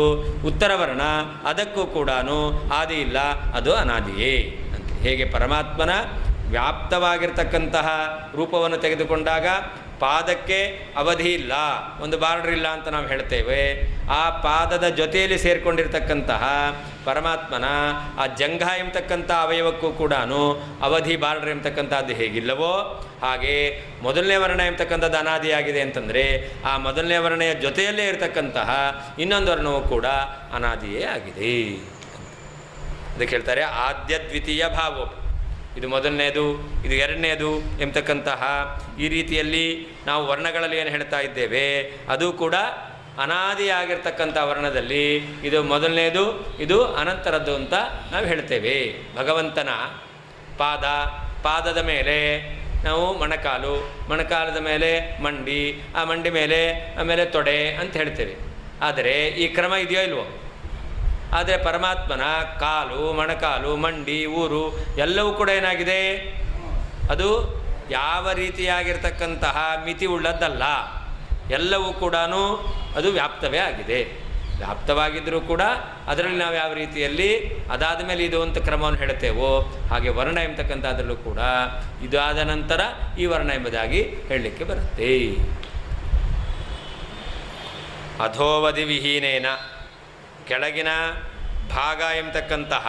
ಉತ್ತರವರ್ಣ, ಅದಕ್ಕೂ ಕೂಡ ಆದಿ ಇಲ್ಲ, ಅದು ಅನಾದಿಯೇ ಅಂತ. ಹೇಗೆ ಪರಮಾತ್ಮನ ವ್ಯಾಪ್ತವಾಗಿರ್ತಕ್ಕಂತಹ ರೂಪವನ್ನು ತೆಗೆದುಕೊಂಡಾಗ ಪಾದಕ್ಕೆ ಅವಧಿ ಇಲ್ಲ, ಒಂದು ಬಾರ್ಡ್ರ್ ಇಲ್ಲ ಅಂತ ನಾವು ಹೇಳ್ತೇವೆ. ಆ ಪಾದದ ಜೊತೆಯಲ್ಲಿ ಸೇರಿಕೊಂಡಿರ್ತಕ್ಕಂತಹ ಪರಮಾತ್ಮನ ಆ ಜಂಘ ಎಂಬತಕ್ಕಂಥ ಅವಯವಕ್ಕೂ ಕೂಡ ಅವಧಿ, ಬಾರ್ಡ್ರ್ ಎಂಬತಕ್ಕಂಥದ್ದು ಹೇಗಿಲ್ಲವೋ, ಹಾಗೆ ಮೊದಲನೇ ವರ್ಣ ಎಂಬತಕ್ಕಂಥದ್ದು ಅನಾದಿಯಾಗಿದೆ ಅಂತಂದರೆ, ಆ ಮೊದಲನೇ ವರ್ಣೆಯ ಜೊತೆಯಲ್ಲೇ ಇರತಕ್ಕಂತಹ ಇನ್ನೊಂದು ವರ್ಣವೂ ಕೂಡ ಅನಾದಿಯೇ ಆಗಿದೆ. ಅದಕ್ಕೆ ಹೇಳ್ತಾರೆ ಆದ್ಯ ದ್ವಿತೀಯ ಭಾವೋ. ಇದು ಮೊದಲನೇದು, ಇದು ಎರಡನೇದು ಎಂಬತಕ್ಕಂತಹ ಈ ರೀತಿಯಲ್ಲಿ ನಾವು ವರ್ಣಗಳಲ್ಲಿ ಏನು ಹೇಳ್ತಾ ಇದ್ದೇವೆ, ಅದು ಕೂಡ ಅನಾದಿಯಾಗಿರ್ತಕ್ಕಂಥ ವರ್ಣದಲ್ಲಿ ಇದು ಮೊದಲನೇದು, ಇದು ಅನಂತರದ್ದು ಅಂತ ನಾವು ಹೇಳ್ತೇವೆ. ಭಗವಂತನ ಪಾದ, ಪಾದದ ಮೇಲೆ ನಾವು ಮೊಣಕಾಲು, ಮೊಣಕಾಲದ ಮೇಲೆ ಮಂಡಿ, ಆ ಮಂಡಿ ಮೇಲೆ ಆಮೇಲೆ ತೊಡೆ ಅಂತ ಹೇಳ್ತೇವೆ. ಆದರೆ ಈ ಕ್ರಮ ಇದೆಯೋ ಇಲ್ವೋ? ಆದರೆ ಪರಮಾತ್ಮನ ಕಾಲು, ಮೊಣಕಾಲು, ಮಂಡಿ, ಊರು ಎಲ್ಲವೂ ಕೂಡ ಏನಾಗಿದೆ? ಅದು ಯಾವ ರೀತಿಯಾಗಿರ್ತಕ್ಕಂತಹ ಮಿತಿ ಉಳ್ಳದ್ದಲ್ಲ, ಎಲ್ಲವೂ ಕೂಡ ಅದು ವ್ಯಾಪ್ತವೇ ಆಗಿದೆ. ವ್ಯಾಪ್ತವಾಗಿದ್ದರೂ ಕೂಡ ಅದರಲ್ಲಿ ನಾವು ಯಾವ ರೀತಿಯಲ್ಲಿ ಅದಾದ ಮೇಲೆ ಇದು ಅಂತ ಕ್ರಮವನ್ನು ಹೇಳ್ತೇವೋ, ಹಾಗೆ ವರ್ಣ ಎಂಬತಕ್ಕಂಥದ್ರಲ್ಲೂ ಕೂಡ ಇದು ಆದ ನಂತರ ಈ ವರ್ಣ ಎಂಬುದಾಗಿ ಹೇಳಲಿಕ್ಕೆ ಬರುತ್ತೆ. ಅಧೋವಧಿ ವಿಹೀನೇನ, ಕೆಳಗಿನ ಭಾಗ ಎಂಬತಕ್ಕಂತಹ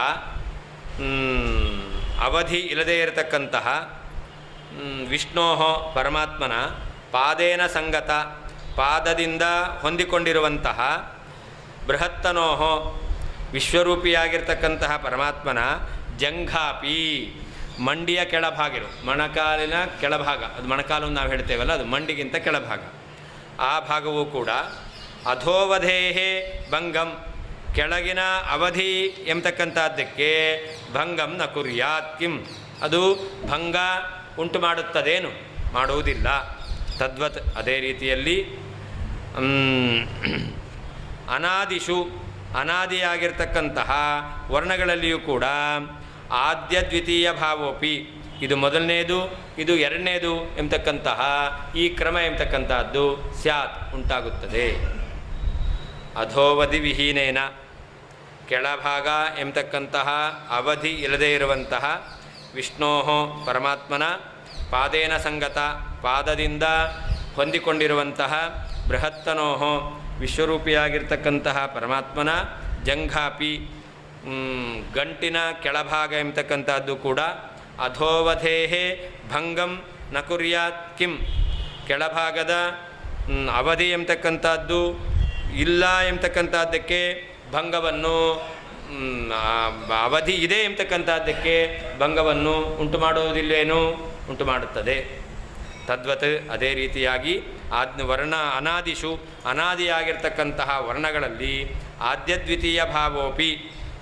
ಅವಧಿ ಇಲ್ಲದೇ ಇರತಕ್ಕಂತಹ ವಿಷ್ಣೋ ಪರಮಾತ್ಮನ ಪಾದೇನ ಸಂಗತ, ಪಾದದಿಂದ ಹೊಂದಿಕೊಂಡಿರುವಂತಹ ಬೃಹತ್ತನೋ ವಿಶ್ವರೂಪಿಯಾಗಿರ್ತಕ್ಕಂತಹ ಪರಮಾತ್ಮನ ಜಂಘಾಪಿ, ಮಂಡಿಯ ಕೆಳಭಾಗಿರು, ಮೊಣಕಾಲಿನ ಕೆಳಭಾಗ, ಅದು ಮೊಣಕಾಲು ನಾವು ಹೇಳ್ತೇವಲ್ಲ, ಅದು ಮಂಡಿಗಿಂತ ಕೆಳಭಾಗ, ಆ ಭಾಗವೂ ಕೂಡ ಅಧೋವಧೇಹೇ ಭಂಗಂ, ಕೆಳಗಿನ ಅವಧಿ ಎಂಬತಕ್ಕಂಥದ್ದಕ್ಕೆ ಭಂಗಂ ನ ಕುರ್ಯಾತ್ ಕಿಂ, ಅದು ಭಂಗ ಉಂಟು ಮಾಡುತ್ತದೇನು? ಮಾಡುವುದಿಲ್ಲ. ತದ್ವತ್, ಅದೇ ರೀತಿಯಲ್ಲಿ ಅನಾದಿಷು, ಅನಾದಿಯಾಗಿರ್ತಕ್ಕಂತಹ ವರ್ಣಗಳಲ್ಲಿಯೂ ಕೂಡ ಆದ್ಯ ದ್ವಿತೀಯ ಭಾವೋಪಿ, ಇದು ಮೊದಲನೇದು, ಇದು ಎರಡನೇದು ಎಂಬತಕ್ಕಂತಹ ಈ ಕ್ರಮ ಎಂಬತಕ್ಕಂತಹದ್ದು ಸ್ಯಾತ್, ಉಂಟಾಗುತ್ತದೆ. ಅಧೋವಧಿ ವಿಹೀನೇನ, ಕೆಳಭಾಗ ಎಂಬತಕ್ಕಂತಹ ಅವಧಿ ಇಲ್ಲದೇ ಇರುವಂತಹ ವಿಷ್ಣೋ ಪರಮಾತ್ಮನ ಪಾದೇನ ಸಂಗತ, ಪಾದದಿಂದ ಹೊಂದಿಕೊಂಡಿರುವಂತಹ ಬೃಹತ್ತನೋ ವಿಶ್ವರೂಪಿಯಾಗಿರ್ತಕ್ಕಂತಹ ಪರಮಾತ್ಮನ ಜಂಘಾಪಿ, ಗಂಟಿನ ಕೆಳಭಾಗ ಎಂಬತಕ್ಕಂಥದ್ದು ಕೂಡ ಅಧೋವಧೇಹೇ ಭಂಗಂ ನ ಕುರ್ಯಾತ್ ಕಿಂ, ಕೆಳಭಾಗದ ಅವಧಿ ಎಂಬತಕ್ಕಂಥದ್ದು ಇಲ್ಲ ಎಂಬತಕ್ಕಂಥದ್ದಕ್ಕೆ ಭಂಗವನ್ನು, ಅವಧಿ ಇದೆ ಎಂಬತಕ್ಕಂಥದ್ದಕ್ಕೆ ಭಂಗವನ್ನು ಉಂಟು ಮಾಡುವುದಿಲ್ಲೇನು? ಉಂಟು ಮಾಡುತ್ತದೆ. ತದ್ವತ್, ಅದೇ ರೀತಿಯಾಗಿ ವರ್ಣ ಅನಾದಿಷು, ಅನಾದಿಯಾಗಿರ್ತಕ್ಕಂತಹ ವರ್ಣಗಳಲ್ಲಿ ಆದ್ಯದ್ವಿತೀಯ ಭಾವೋಪಿ,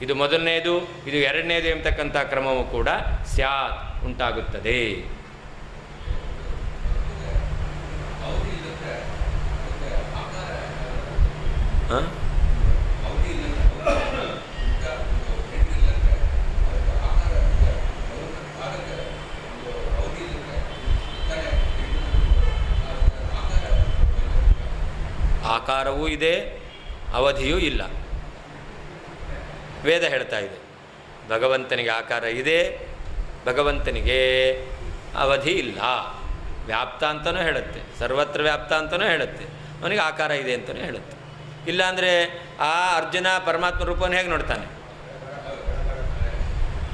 ಇದು ಮೊದಲನೆಯದು, ಇದು ಎರಡನೇದು ಎಂಬತಕ್ಕಂಥ ಕ್ರಮವೂ ಕೂಡ ಸ್ಯಾತ್ ಉಂಟಾಗುತ್ತದೆ. ಆಕಾರವೂ ಇದೆ, ಅವಧಿಯೂ ಇಲ್ಲ. ವೇದ ಹೇಳ್ತಾ ಇದೆ ಭಗವಂತನಿಗೆ ಆಕಾರ ಇದೆ, ಭಗವಂತನಿಗೆ ಅವಧಿ ಇಲ್ಲ. ವ್ಯಾಪ್ತ ಅಂತಲೂ ಹೇಳುತ್ತೆ, ಸರ್ವತ್ರ ವ್ಯಾಪ್ತ ಅಂತಲೂ ಹೇಳುತ್ತೆ, ಅವನಿಗೆ ಆಕಾರ ಇದೆ ಅಂತಲೂ ಹೇಳುತ್ತೆ. ಇಲ್ಲಾಂದರೆ ಆ ಅರ್ಜುನ ಪರಮಾತ್ಮ ರೂಪವನ್ನು ಹೇಗೆ ನೋಡ್ತಾನೆ?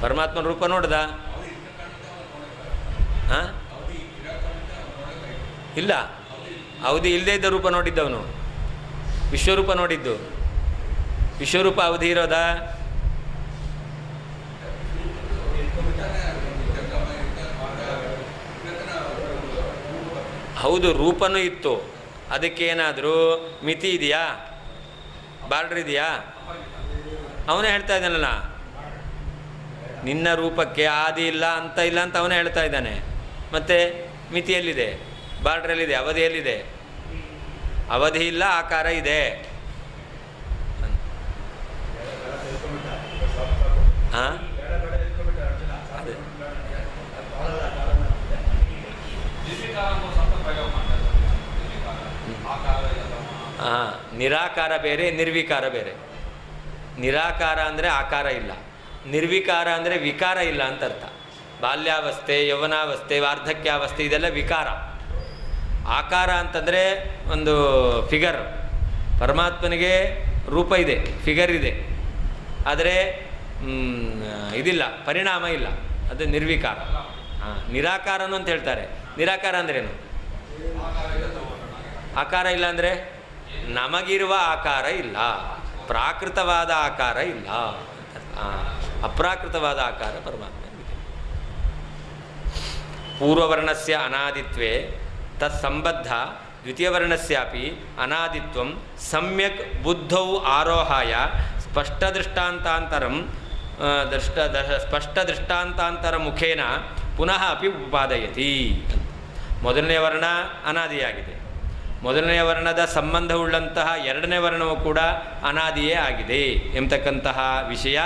ಪರಮಾತ್ಮನ ರೂಪ ನೋಡ್ದ? ಹಾಂ, ಇಲ್ಲ, ಅವಧಿ ಇಲ್ಲದೇ ಇದ್ದ ರೂಪ ನೋಡಿದ್ದವನು, ವಿಶ್ವರೂಪ ನೋಡಿದ್ದು. ವಿಶ್ವರೂಪ ಅವಧಿ ಇರೋದಾ? ಹೌದು, ರೂಪನೂ ಇತ್ತು. ಅದಕ್ಕೇನಾದರೂ ಮಿತಿ ಇದೆಯಾ? ಬಾರ್ಡ್ರ್ ಇದೆಯಾ? ಅವನೇ ಹೇಳ್ತಾ ಇದ್ದಾನಲ್ಲ, ನಿನ್ನ ರೂಪಕ್ಕೆ ಆದಿ ಇಲ್ಲ ಅಂತ ಇಲ್ಲ ಅಂತ ಅವನೇ ಹೇಳ್ತಾ ಇದ್ದಾನೆ. ಮತ್ತು ಮಿತಿಯಲ್ಲಿದೆ, ಬಾರ್ಡ್ರಲ್ಲಿದೆ, ಅವಧಿಯಲ್ಲಿದೆ. ಅವಧಿ ಇಲ್ಲ, ಆಕಾರ ಇದೆ. ಹಾಂ, ಅದೇ ಹಾಂ, ನಿರಾಕಾರ ಬೇರೆ, ನಿರ್ವಿಕಾರ ಬೇರೆ. ನಿರಾಕಾರ ಅಂದರೆ ಆಕಾರ ಇಲ್ಲ, ನಿರ್ವಿಕಾರ ಅಂದರೆ ವಿಕಾರ ಇಲ್ಲ ಅಂತ ಅರ್ಥ. ಬಾಲ್ಯಾವಸ್ಥೆ, ಯೌವನಾವಸ್ಥೆ, ವಾರ್ಧಕ್ಯಾವಸ್ಥೆ ಇದೆಲ್ಲ ವಿಕಾರ. ಆಕಾರ ಅಂತಂದರೆ ಒಂದು ಫಿಗರ್. ಪರಮಾತ್ಮನಿಗೆ ರೂಪ ಇದೆ, ಫಿಗರ್ ಇದೆ, ಆದರೆ ಇದಿಲ್ಲ, ಪರಿಣಾಮ ಇಲ್ಲ, ಅದು ನಿರ್ವಿಕಾರ. ಹಾಂ, ನಿರಾಕಾರನು ಅಂತ ಹೇಳ್ತಾರೆ. ನಿರಾಕಾರ ಅಂದ್ರೇನು? ಆಕಾರ ಇಲ್ಲ ಅಂದರೆ ನಮಗಿರುವ ಆಕಾರ ಇಲ್ಲ, ಪ್ರಾಕೃತವಾದ ಆಕಾರ ಇಲ್ಲ. ಅಪ್ರಾಕೃತವಾದ ಆಕಾರ ಪರಮಾತ್ಮನಿಗಿದೆ. ಪೂರ್ವವರ್ಣಸ್ಯ ಅನಾದಿತ್ವೇ ತತ್ಸಂಬದ್ಧ ದ್ವಿತೀಯವರ್ಣಸ್ಯಾಪಿ ಅನಾದಿತ್ವಂ ಸಮ್ಯಕ್ ಬುದ್ಧೌ ಆರೋಹಾಯ ಸ್ಪಷ್ಟದೃಷ್ಟಾಂತಾಂತರ ಮುಖೇನ ಪುನಃ ಅಪಿ ಉಪಾದಯತಿ. ಮೊದಲನೇ ವರ್ಣ ಅನಾದಿಯಾಗಿದೆ, ಮೊದಲನೇ ವರ್ಣದ ಸಂಬಂಧವುಳ್ಳಂತಹ ಎರಡನೇ ವರ್ಣವು ಕೂಡ ಅನಾದಿಯೇ ಆಗಿದೆ ಎಂಬತಕ್ಕಂತಹ ವಿಷಯ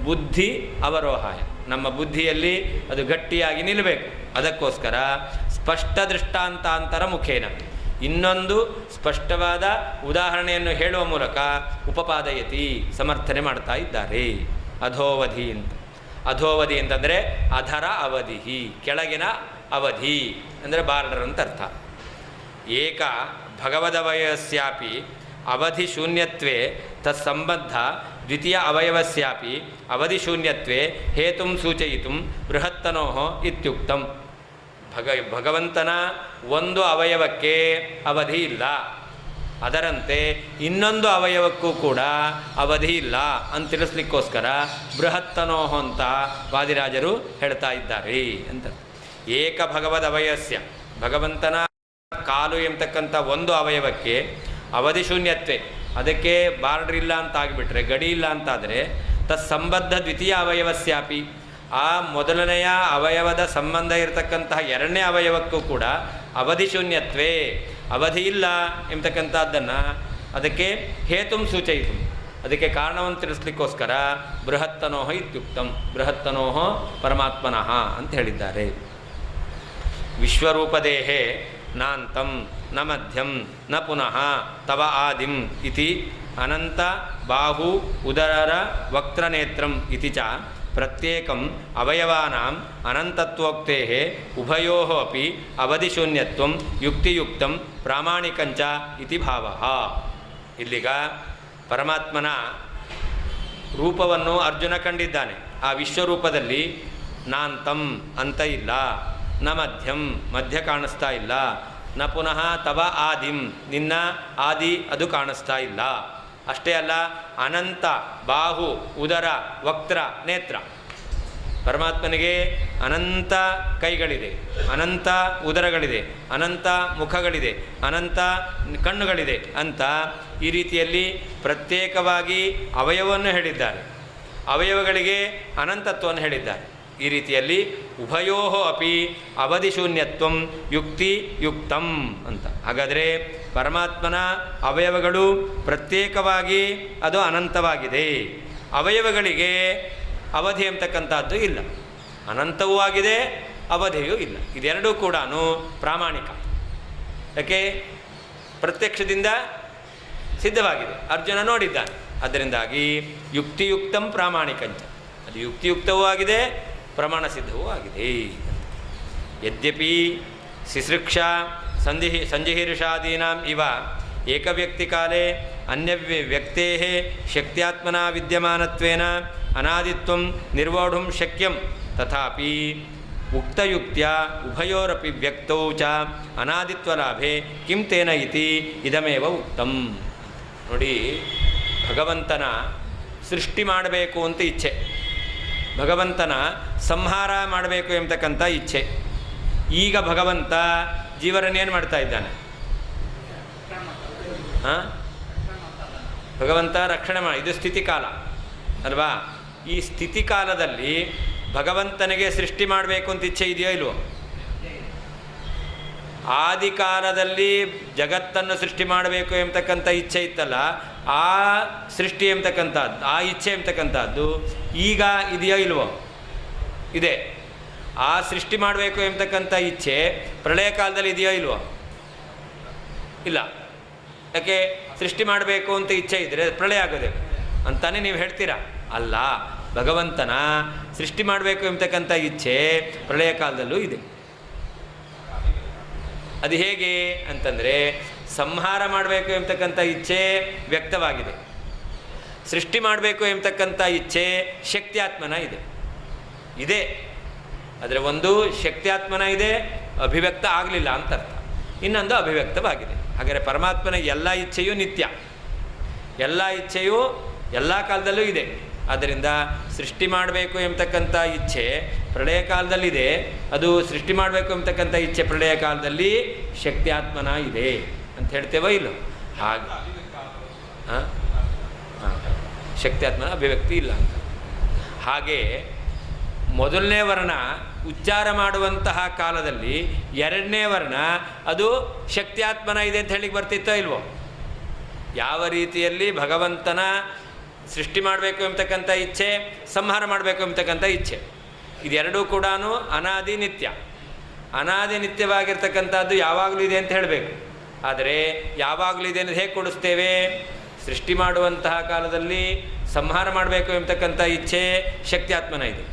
ಬುದ್ಧಿ ಅವರೋಹಾಯ. ನಮ್ಮ ಬುದ್ಧಿಯಲ್ಲಿ ಅದು ಗಟ್ಟಿಯಾಗಿ ನಿಲ್ಲಬೇಕು. ಅದಕ್ಕೋಸ್ಕರ ಸ್ಪಷ್ಟ ದೃಷ್ಟಾಂತಾಂತರ ಮುಖೇನ, ಇನ್ನೊಂದು ಸ್ಪಷ್ಟವಾದ ಉದಾಹರಣೆಯನ್ನು ಹೇಳುವ ಮೂಲಕ ಉಪಪಾದಯತಿ, ಸಮರ್ಥನೆ ಮಾಡ್ತಾ ಇದ್ದಾರೆ. ಅಧೋವಧಿ ಅಂತ. ಅಧೋವಧಿ ಅಂತಂದರೆ ಅಧರ ಅವಧಿ, ಕೆಳಗಿನ ಅವಧಿ ಅಂದರೆ ಬಾರ್ಡರ್ ಅಂತ ಅರ್ಥ. ಏಕ ಭಗವದವಯಸ್ಯಾಪಿ ಅವಧಿ ಶೂನ್ಯತ್ವೇ ತತ್ಸಂಬದ್ಧ ದ್ವಿತೀಯ ಅವಯವಸ್ಯಾಪಿ ಅವಧಿ ಶೂನ್ಯತ್ವೇ ಹೇತುಂ ಸೂಚಯಿತುಂ ಬೃಹತ್ತನೋ ಇತ್ಯುಕ್ತಂ. ಭಗವಂತನ ಒಂದು ಅವಯವಕ್ಕೆ ಅವಧಿ ಇಲ್ಲ, ಅದರಂತೆ ಇನ್ನೊಂದು ಅವಯವಕ್ಕೂ ಕೂಡ ಅವಧಿ ಇಲ್ಲ ಅಂತ ತಿಳಿಸ್ಲಿಕ್ಕೋಸ್ಕರ ಬೃಹತ್ತನೋಹ ಅಂತ ವಾದಿರಾಜರು ಹೇಳ್ತಾ ಇದ್ದಾರೆ ಅಂತ. ಏಕ ಭಗವದವಯಸ್ಯ, ಭಗವಂತನ ಕಾಲು ಎಂಬತಕ್ಕಂಥ ಒಂದು ಅವಯವಕ್ಕೆ ಅವಧಿ ಶೂನ್ಯತ್ವೆ, ಅದಕ್ಕೆ ಬಾರ್ಡ್ರ್ ಇಲ್ಲ ಅಂತ ಆಗಿಬಿಟ್ರೆ, ಗಡಿ ಇಲ್ಲ ಅಂತಾದರೆ ತತ್ಸಂಬದ್ಧ ದ್ವಿತೀಯ ಅವಯವಸ್ಯಾಪಿ, ಆ ಮೊದಲನೆಯ ಅವಯವದ ಸಂಬಂಧ ಇರತಕ್ಕಂತಹ ಎರಡನೇ ಅವಯವಕ್ಕೂ ಕೂಡ ಅವಧಿ ಶೂನ್ಯತ್ವೇ, ಅವಧಿ ಇಲ್ಲ ಎಂಬತಕ್ಕಂಥದ್ದನ್ನು ಅದಕ್ಕೆ ಹೇತುಂ ಸೂಚಯಿತು, ಅದಕ್ಕೆ ಕಾರಣವನ್ನು ತಿಳಿಸ್ಲಿಕ್ಕೋಸ್ಕರ ಬೃಹತ್ತನೋಹ ಇತ್ಯುಕ್ತಂ, ಬೃಹತ್ತನೋಹ ಪರಮಾತ್ಮನಃ ಅಂತ ಹೇಳಿದ್ದಾರೆ. ವಿಶ್ವರೂಪದೇಹೇ ನಾಂತಂ ನ ಮಧ್ಯಂ ನ ಪುನಃ ತವ ಆದಿಂ ಇತಿ ಅನಂತ ಬಾಹು ಉದರ ವಕ್ತ್ರನೇತ್ರಂ ಇತಿ ಚ ಪ್ರತ್ಯೇಕಂ ಅವಯವಾನಾಂ ಅನಂತತ್ವೋಕ್ತೇಃ ಉಭಯೋಃ ಅಪಿ ಅವಧಿಶೂನ್ಯತ್ವಂ ಯುಕ್ತಿಯುಕ್ತಂ ಪ್ರಾಮಾಣಿಕಂಚ ಇತಿ ಭಾವಃ. ಇಲ್ಲಿಗ ಪರಮಾತ್ಮನ ರೂಪವನ್ನು ಅರ್ಜುನ ಕಂಡಿದ್ದಾನೆ. ಆ ವಿಶ್ವರೂಪದಲ್ಲಿ ನಾಂತಂ ಅಂತ ಇಲ್ಲ, ನ ಮಧ್ಯಂ ಮಧ್ಯ ಕಾಣಿಸ್ತಾ ಇಲ್ಲ, ನ ಪುನಃ ತವ ಆದಿಂ ನಿನ್ನ ಆದಿ ಅದು ಕಾಣಿಸ್ತಾ ಇಲ್ಲ. ಅಷ್ಟೇ ಅಲ್ಲ, ಅನಂತ ಬಾಹು ಉದರ ವಕ್ತ್ರ ನೇತ್ರ, ಪರಮಾತ್ಮನಿಗೆ ಅನಂತ ಕೈಗಳಿದೆ, ಅನಂತ ಉದರಗಳಿದೆ, ಅನಂತ ಮುಖಗಳಿದೆ, ಅನಂತ ಕಣ್ಣುಗಳಿದೆ ಅಂತ ಈ ರೀತಿಯಲ್ಲಿ ಪ್ರತ್ಯೇಕವಾಗಿ ಅವಯವವನ್ನು ಹೇಳಿದ್ದಾರೆ. ಅವಯವಗಳಿಗೆ ಅನಂತತ್ವವನ್ನು ಹೇಳಿದ್ದಾರೆ. ಈ ರೀತಿಯಲ್ಲಿ ಉಭಯೋ ಅಪಿ ಅವಧಿಶೂನ್ಯತ್ವಂ ಯುಕ್ತಿ ಯುಕ್ತಂ ಅಂತ. ಹಾಗಾದರೆ ಪರಮಾತ್ಮನ ಅವಯವಗಳು ಪ್ರತ್ಯೇಕವಾಗಿ ಅದು ಅನಂತವಾಗಿದೆ, ಅವಯವಗಳಿಗೆ ಅವಧಿ ಎಂಬತಕ್ಕಂಥದ್ದು ಇಲ್ಲ, ಅನಂತವೂ ಆಗಿದೆ ಅವಧಿಯೂ ಇಲ್ಲ. ಇದೆರಡೂ ಕೂಡ ಪ್ರಾಮಾಣಿಕ. ಯಾಕೆ? ಪ್ರತ್ಯಕ್ಷದಿಂದ ಸಿದ್ಧವಾಗಿದೆ, ಅರ್ಜುನ ನೋಡಿದ್ದಾನೆ. ಅದರಿಂದಾಗಿ ಯುಕ್ತಿಯುಕ್ತಂ ಪ್ರಾಮಾಣಿಕಂಚ, ಅದು ಯುಕ್ತಿಯುಕ್ತವೂ ಆಗಿದೆ ಪ್ರಮಾಣ ಸಿದ್ಧವೂ ಆಗಿದೆ. ಯದ್ಯಪಿ ಸಿಸೃಕ್ಷಾ ಸಂಜಿಹೀರ್ಷಾದೀನಾಂ ಇವ ಏಕವ್ಯಕ್ತಿಕಾಲೇ ಅನ್ಯವ್ಯಕ್ತೇಃ ಶಕ್ತ್ಯಾತ್ಮನ ವಿದ್ಯಮಾನತ್ವೇನ ಅನಾದಿತ್ವಂ ನಿರ್ವೋಢುಂ ಶಕ್ಯಂ ತಥಾಪಿ ಉಕ್ತಯುಕ್ತ್ಯ ಉಭಯೋರಪಿ ವ್ಯಕ್ತೌ ಚ ಅನಾದಿತ್ವಲಾಭೆ ಕಿಂ ತೇನ ಇತಿ ಇದಮೇವ ಉಕ್ತಂ. ನೋಡಿ, ಭಗವಂತನ ಸೃಷ್ಟಿ ಮಾಡಬೇಕು ಅಂತ ಇಚ್ಛೆ, ಭಗವಂತನ ಸಂಹಾರ ಮಾಡಬೇಕು ಎಂಬತಕ್ಕಂಥ ಇಚ್ಛೆ. ಈಗ ಭಗವಂತ ಜೀವರನ್ನೇನು ಮಾಡ್ತಾ ಇದ್ದಾನೆ? ಭಗವಂತ ರಕ್ಷಣೆ ಮಾಡಿ, ಇದು ಸ್ಥಿತಿಕಾಲ ಅಲ್ವಾ? ಈ ಸ್ಥಿತಿಕಾಲದಲ್ಲಿ ಭಗವಂತನಿಗೆ ಸೃಷ್ಟಿ ಮಾಡಬೇಕು ಅಂತ ಇಚ್ಛೆ ಇದೆಯೋ ಇಲ್ವೋ? ಆದಿಕಾಲದಲ್ಲಿ ಜಗತ್ತನ್ನು ಸೃಷ್ಟಿ ಮಾಡಬೇಕು ಎಂಬತಕ್ಕಂಥ ಇಚ್ಛೆ ಇತ್ತಲ್ಲ, ಆ ಸೃಷ್ಟಿ ಎಂಬತಕ್ಕಂಥದ್ದು, ಆ ಇಚ್ಛೆ ಎಂಬತಕ್ಕಂಥದ್ದು ಈಗ ಇದೆಯೋ ಇಲ್ವೋ? ಇದೆ. ಆ ಸೃಷ್ಟಿ ಮಾಡಬೇಕು ಎಂಬತಕ್ಕಂಥ ಇಚ್ಛೆ ಪ್ರಳಯ ಕಾಲದಲ್ಲಿ ಇದೆಯೋ ಇಲ್ವೋ? ಇಲ್ಲ. ಯಾಕೆ? ಸೃಷ್ಟಿ ಮಾಡಬೇಕು ಅಂತ ಇಚ್ಛೆ ಇದ್ದರೆ ಪ್ರಳಯ ಆಗೋದೆ ಅಂತಾನೆ ನೀವು ಹೇಳ್ತೀರಾ? ಅಲ್ಲ, ಭಗವಂತನ ಸೃಷ್ಟಿ ಮಾಡಬೇಕು ಎಂಬತಕ್ಕಂಥ ಇಚ್ಛೆ ಪ್ರಳಯ ಕಾಲದಲ್ಲೂ ಇದೆ. ಅದು ಹೇಗೆ ಅಂತಂದರೆ, ಸಂಹಾರ ಮಾಡಬೇಕು ಎಂಬತಕ್ಕಂಥ ಇಚ್ಛೆ ವ್ಯಕ್ತವಾಗಿದೆ, ಸೃಷ್ಟಿ ಮಾಡಬೇಕು ಎಂಬತಕ್ಕಂಥ ಇಚ್ಛೆ ಶಕ್ತ್ಯಾತ್ಮನ ಇದೆ. ಆದರೆ ಒಂದು ಶಕ್ತ್ಯಾತ್ಮನ ಇದೆ, ಅಭಿವ್ಯಕ್ತ ಆಗಲಿಲ್ಲ ಅಂತ ಅರ್ಥ. ಇನ್ನೊಂದು ಅಭಿವ್ಯಕ್ತವಾಗಿದೆ. ಹಾಗಾದರೆ ಪರಮಾತ್ಮನ ಎಲ್ಲ ಇಚ್ಛೆಯೂ ನಿತ್ಯ, ಎಲ್ಲ ಇಚ್ಛೆಯೂ ಎಲ್ಲ ಕಾಲದಲ್ಲೂ ಇದೆ. ಆದ್ದರಿಂದ ಸೃಷ್ಟಿ ಮಾಡಬೇಕು ಎಂಬತಕ್ಕಂಥ ಇಚ್ಛೆ ಪ್ರಳಯ ಕಾಲದಲ್ಲಿದೆ, ಅದು ಸೃಷ್ಟಿ ಮಾಡಬೇಕು ಎಂಬತಕ್ಕಂಥ ಇಚ್ಛೆ ಪ್ರಳಯ ಕಾಲದಲ್ಲಿ ಶಕ್ತ್ಯಾತ್ಮನ ಇದೆ ಅಂತ ಹೇಳ್ತೇವೋ ಇಲ್ಲೋ? ಹಾಗೆ ಶಕ್ತ್ಯಾತ್ಮನ ಅಭಿವ್ಯಕ್ತಿ ಇಲ್ಲ ಅಂತ. ಹಾಗೆ ಮೊದಲನೇ ವರ್ಣ ಉಚ್ಚಾರ ಮಾಡುವಂತಹ ಕಾಲದಲ್ಲಿ ಎರಡನೇ ವರ್ಣ ಅದು ಶಕ್ತ್ಯಾತ್ಮನ ಇದೆ ಅಂತ ಹೇಳಿಕ್ಕೆ ಬರ್ತಿತ್ತೋ ಇಲ್ವೋ? ಯಾವ ರೀತಿಯಲ್ಲಿ ಭಗವಂತನ ಸೃಷ್ಟಿ ಮಾಡಬೇಕು ಎಂಬತಕ್ಕಂಥ ಇಚ್ಛೆ, ಸಂಹಾರ ಮಾಡಬೇಕು ಎಂಬತಕ್ಕಂಥ ಇಚ್ಛೆ, ಇದೆರಡೂ ಕೂಡ ಅನಾದಿ ನಿತ್ಯ. ಅನಾದಿ ನಿತ್ಯವಾಗಿರ್ತಕ್ಕಂಥದ್ದು ಯಾವಾಗಲೂ ಇದೆ ಅಂತ ಹೇಳಬೇಕು. ಆದರೆ ಯಾವಾಗಲೂ ಇದೆ ಅಂತ ಹೇಗೆ ಕೊಡಿಸ್ತೇವೆ? ಸೃಷ್ಟಿ ಮಾಡುವಂತಹ ಕಾಲದಲ್ಲಿ ಸಂಹಾರ ಮಾಡಬೇಕು ಎಂಬತಕ್ಕಂಥ ಇಚ್ಛೆ ಶಕ್ತ್ಯಾತ್ಮನ ಇದೆ,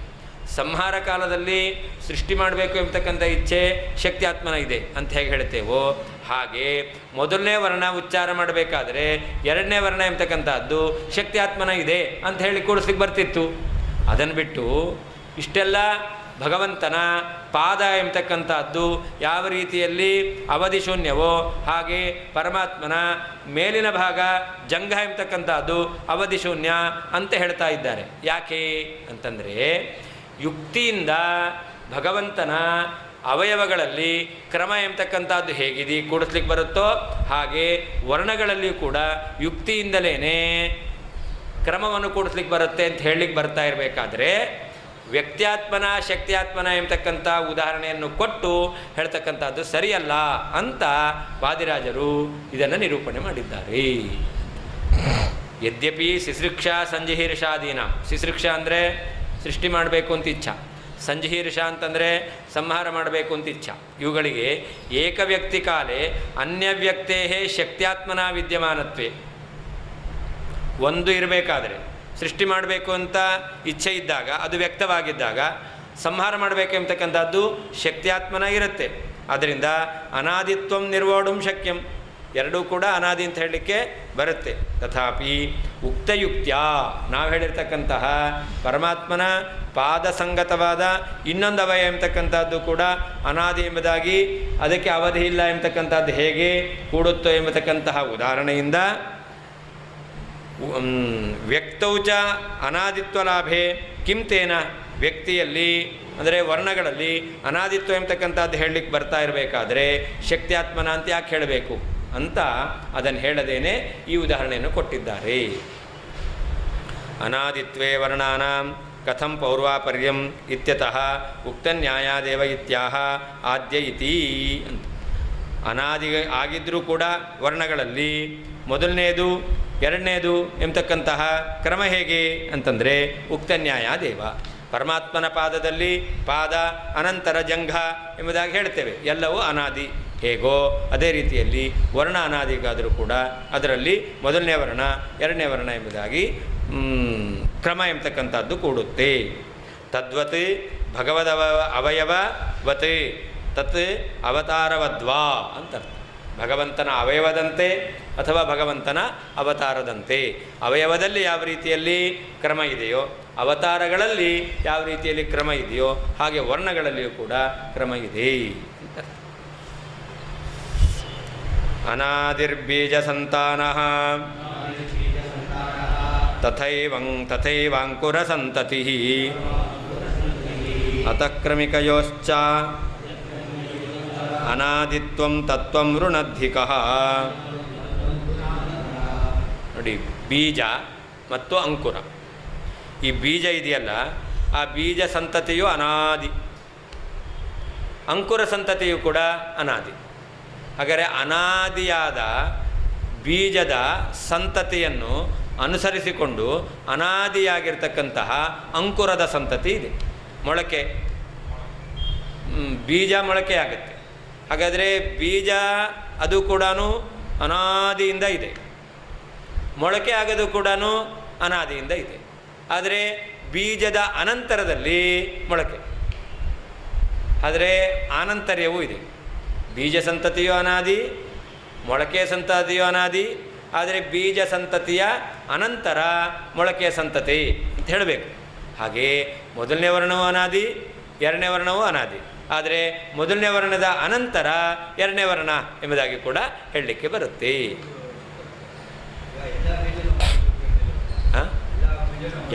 ಸಂಹಾರ ಕಾಲದಲ್ಲಿ ಸೃಷ್ಟಿ ಮಾಡಬೇಕು ಎಂಬತಕ್ಕಂಥ ಇಚ್ಛೆ ಶಕ್ತ್ಯಾತ್ಮನ ಇದೆ ಅಂತ ಹೇಗೆ ಹೇಳ್ತೇವೋ ಹಾಗೆ ಮೊದಲನೇ ವರ್ಣ ಉಚ್ಚಾರ ಮಾಡಬೇಕಾದ್ರೆ ಎರಡನೇ ವರ್ಣ ಎಂಬತಕ್ಕಂಥದ್ದು ಶಕ್ತ್ಯಾತ್ಮನ ಇದೆ ಅಂತ ಹೇಳಿ ಕೂಡಿಸ್ಲಿಕ್ಕೆ ಬರ್ತಿತ್ತು. ಅದನ್ನು ಬಿಟ್ಟು ಇಷ್ಟೆಲ್ಲ ಭಗವಂತನ ಪಾದ ಎಂಬತಕ್ಕಂಥದ್ದು ಯಾವ ರೀತಿಯಲ್ಲಿ ಅವಧಿ ಶೂನ್ಯವೋ ಹಾಗೆ ಪರಮಾತ್ಮನ ಮೇಲಿನ ಭಾಗ ಜಂಘ ಎಂಬತಕ್ಕಂಥದ್ದು ಅವಧಿ ಶೂನ್ಯ ಅಂತ ಹೇಳ್ತಾ ಇದ್ದಾರೆ. ಯಾಕೆ ಅಂತಂದರೆ, ಯುಕ್ತಿಯಿಂದ ಭಗವಂತನ ಅವಯವಗಳಲ್ಲಿ ಕ್ರಮ ಎಂಬತಕ್ಕಂಥದ್ದು ಹೇಗಿದೆ ಕೂಡಿಸ್ಲಿಕ್ಕೆ ಬರುತ್ತೋ ಹಾಗೆ ವರ್ಣಗಳಲ್ಲಿಯೂ ಕೂಡ ಯುಕ್ತಿಯಿಂದಲೇ ಕ್ರಮವನ್ನು ಕೂಡಿಸ್ಲಿಕ್ಕೆ ಬರುತ್ತೆ ಅಂತ ಹೇಳಲಿಕ್ಕೆ ಬರ್ತಾ ಇರಬೇಕಾದ್ರೆ ವ್ಯಕ್ತ್ಯಾತ್ಮನ ಶಕ್ತ್ಯಾತ್ಮನ ಎಂಬತಕ್ಕಂಥ ಉದಾಹರಣೆಯನ್ನು ಕೊಟ್ಟು ಹೇಳ್ತಕ್ಕಂಥದ್ದು ಸರಿಯಲ್ಲ ಅಂತ ವಾದಿರಾಜರು ಇದನ್ನು ನಿರೂಪಣೆ ಮಾಡಿದ್ದಾರೆ. ಯದ್ಯಪಿ ಸಿಸೃಕ್ಷಾ ಸಂಜಿಹೀರ್ಷಾದೀನ, ಸಿಸೃಕ್ಷಾ ಅಂದರೆ ಸೃಷ್ಟಿ ಮಾಡಬೇಕು ಅಂತ ಇಚ್ಛಾ, ಸಂಜಿಹೀರ್ಷ ಅಂತಂದರೆ ಸಂಹಾರ ಮಾಡಬೇಕು ಅಂತ ಇಚ್ಛಾ. ಇವುಗಳಿಗೆ ಏಕವ್ಯಕ್ತಿ ಕಾಲೇ ಅನ್ಯವ್ಯಕ್ತೇ ಶಕ್ತ್ಯಾತ್ಮನ ವಿದ್ಯಮಾನತ್ವೇ, ಒಂದು ಇರಬೇಕಾದ್ರೆ ಸೃಷ್ಟಿ ಮಾಡಬೇಕು ಅಂತ ಇಚ್ಛೆ ಇದ್ದಾಗ ಅದು ವ್ಯಕ್ತವಾಗಿದ್ದಾಗ ಸಂಹಾರ ಮಾಡಬೇಕು ಎಂಬತಕ್ಕಂಥದ್ದು ಶಕ್ತ್ಯಾತ್ಮನ ಇರುತ್ತೆ. ಆದ್ದರಿಂದ ಅನಾದಿತ್ವಂ ನಿರ್ವೋಢುಂ ಶಕ್ಯಂ, ಎರಡೂ ಕೂಡ ಅನಾದಿ ಅಂತ ಹೇಳಲಿಕ್ಕೆ ಬರುತ್ತೆ. ತಥಾಪಿ ಉಕ್ತಯುಕ್ತ್ಯ, ನಾವು ಹೇಳಿರ್ತಕ್ಕಂತಹ ಪರಮಾತ್ಮನ ಪಾದಸಂಗತವಾದ ಇನ್ನೊಂದು ಅವಯ ಎಂಬತಕ್ಕಂಥದ್ದು ಕೂಡ ಅನಾದಿ ಎಂಬುದಾಗಿ ಅದಕ್ಕೆ ಅವಧಿ ಇಲ್ಲ ಎಂಬತಕ್ಕಂಥದ್ದು ಹೇಗೆ ಕೂಡುತ್ತೋ ಎಂಬತಕ್ಕಂತಹ ಉದಾಹರಣೆಯಿಂದ ವ್ಯಕ್ತೌಚ ಅನಾದಿತ್ವ ಲಾಭೆ ಕಿಂತೇನ, ವ್ಯಕ್ತಿಯಲ್ಲಿ ಅಂದರೆ ವರ್ಣಗಳಲ್ಲಿ ಅನಾದಿತ್ವ ಎಂಬತಕ್ಕಂಥದ್ದು ಹೇಳಲಿಕ್ಕೆ ಬರ್ತಾ ಇರಬೇಕಾದ್ರೆ ಶಕ್ತ್ಯಾತ್ಮನ ಅಂತ ಯಾಕೆ ಹೇಳಬೇಕು ಅಂತ ಅದನ್ನು ಹೇಳದೇನೆ ಈ ಉದಾಹರಣೆಯನ್ನು ಕೊಟ್ಟಿದ್ದಾರೆ. ಅನಾದಿತ್ವೇ ವರ್ಣಾನಾಂ ಕಥಂ ಪೌರ್ವಾಪರ್ಯಂ ಇತ್ಯತಃ ಉಕ್ತನ್ಯಾಯಾದೇವ ಇತ್ಯಾಹ ಆದ್ಯ ಇತಿ ಅಂತ. ಅನಾದಿ ಆಗಿದ್ದರೂ ಕೂಡ ವರ್ಣಗಳಲ್ಲಿ ಮೊದಲನೇದು ಎರಡನೇದು ಎಂಬತಕ್ಕಂತಹ ಕ್ರಮ ಹೇಗೆ ಅಂತಂದರೆ ಉಕ್ತನ್ಯಾಯಾದೇವ. ಪರಮಾತ್ಮನ ಪಾದದಲ್ಲಿ ಪಾದ ಅನಂತರ ಜಂಘ ಎಂಬುದಾಗಿ ಹೇಳ್ತೇವೆ, ಎಲ್ಲವೂ ಅನಾದಿ. ಹೇಗೋ ಅದೇ ರೀತಿಯಲ್ಲಿ ವರ್ಣ ಅನಾದಿಗಾದರೂ ಕೂಡ ಅದರಲ್ಲಿ ಮೊದಲನೇ ವರ್ಣ ಎರಡನೇ ವರ್ಣ ಎಂಬುದಾಗಿ ಕ್ರಮ ಎಂಬತಕ್ಕಂಥದ್ದು ಕೂಡುತ್ತೆ. ತದ್ವತ್ ಭಗವದವ ಅವಯವವತ್ ತತ್ ಅವತಾರವದ್ವಾ ಅಂತ ಅರ್ಥ. ಭಗವಂತನ ಅವಯವದಂತೆ ಅಥವಾ ಭಗವಂತನ ಅವತಾರದಂತೆ. ಅವಯವದಲ್ಲಿ ಯಾವ ರೀತಿಯಲ್ಲಿ ಕ್ರಮ ಇದೆಯೋ, ಅವತಾರಗಳಲ್ಲಿ ಯಾವ ರೀತಿಯಲ್ಲಿ ಕ್ರಮ ಇದೆಯೋ, ಹಾಗೆ ವರ್ಣಗಳಲ್ಲಿಯೂ ಕೂಡ ಕ್ರಮ ಇದೆ ಅಂತ. ಅನಾದಿರ್ಬೀಜ ಸಂತಾನಃ ತಥೈವಾಂಕುರ ಸಂತತಿಃ ಅತಕ್ರಮಿಕಯೋಶ್ಚ ಅನಾದಿತ್ವಂ ತತ್ವಂ ಋಣದ್ಧಿಕಃ. ನೋಡಿ, ಬೀಜ ಮತ್ತು ಅಂಕುರ, ಈ ಬೀಜ ಇದೆಯಲ್ಲ, ಆ ಬೀಜ ಸಂತತಿಯು ಅನಾದಿ, ಅಂಕುರ ಸಂತತಿಯು ಕೂಡ ಅನಾದಿ. ಹಾಗಾದರೆ ಅನಾದಿಯಾದ ಬೀಜದ ಸಂತತಿಯನ್ನು ಅನುಸರಿಸಿಕೊಂಡು ಅನಾದಿಯಾಗಿರ್ತಕ್ಕಂತಹ ಅಂಕುರದ ಸಂತತಿ ಇದೆ. ಮೊಳಕೆ, ಬೀಜ ಮೊಳಕೆ ಆಗುತ್ತೆ. ಹಾಗಾದರೆ ಬೀಜ ಅದು ಕೂಡ ಅನಾದಿಯಿಂದ ಇದೆ, ಮೊಳಕೆ ಆಗೋದು ಕೂಡ ಅನಾದಿಯಿಂದ ಇದೆ. ಆದರೆ ಬೀಜದ ಅನಂತರದಲ್ಲಿ ಮೊಳಕೆ, ಆದರೆ ಆನಂತರ್ಯವೂ ಇದೆ. ಬೀಜ ಸಂತತಿಯು ಅನಾದಿ, ಮೊಳಕೆ ಸಂತತಿಯು ಅನಾದಿ. ಆದರೆ ಬೀಜ ಸಂತತಿಯ ಅನಂತರ ಮೊಳಕೆಯ ಸಂತತಿ ಅಂತ ಹೇಳಬೇಕು. ಹಾಗೆ ಮೊದಲನೇ ವರ್ಣವೂ ಅನಾದಿ, ಎರಡನೇ ವರ್ಣವೂ ಅನಾದಿ. ಆದರೆ ಮೊದಲನೇ ವರ್ಣದ ಅನಂತರ ಎರಡನೇ ವರ್ಣ ಎಂಬುದಾಗಿ ಕೂಡ ಹೇಳಲಿಕ್ಕೆ ಬರುತ್ತೆ.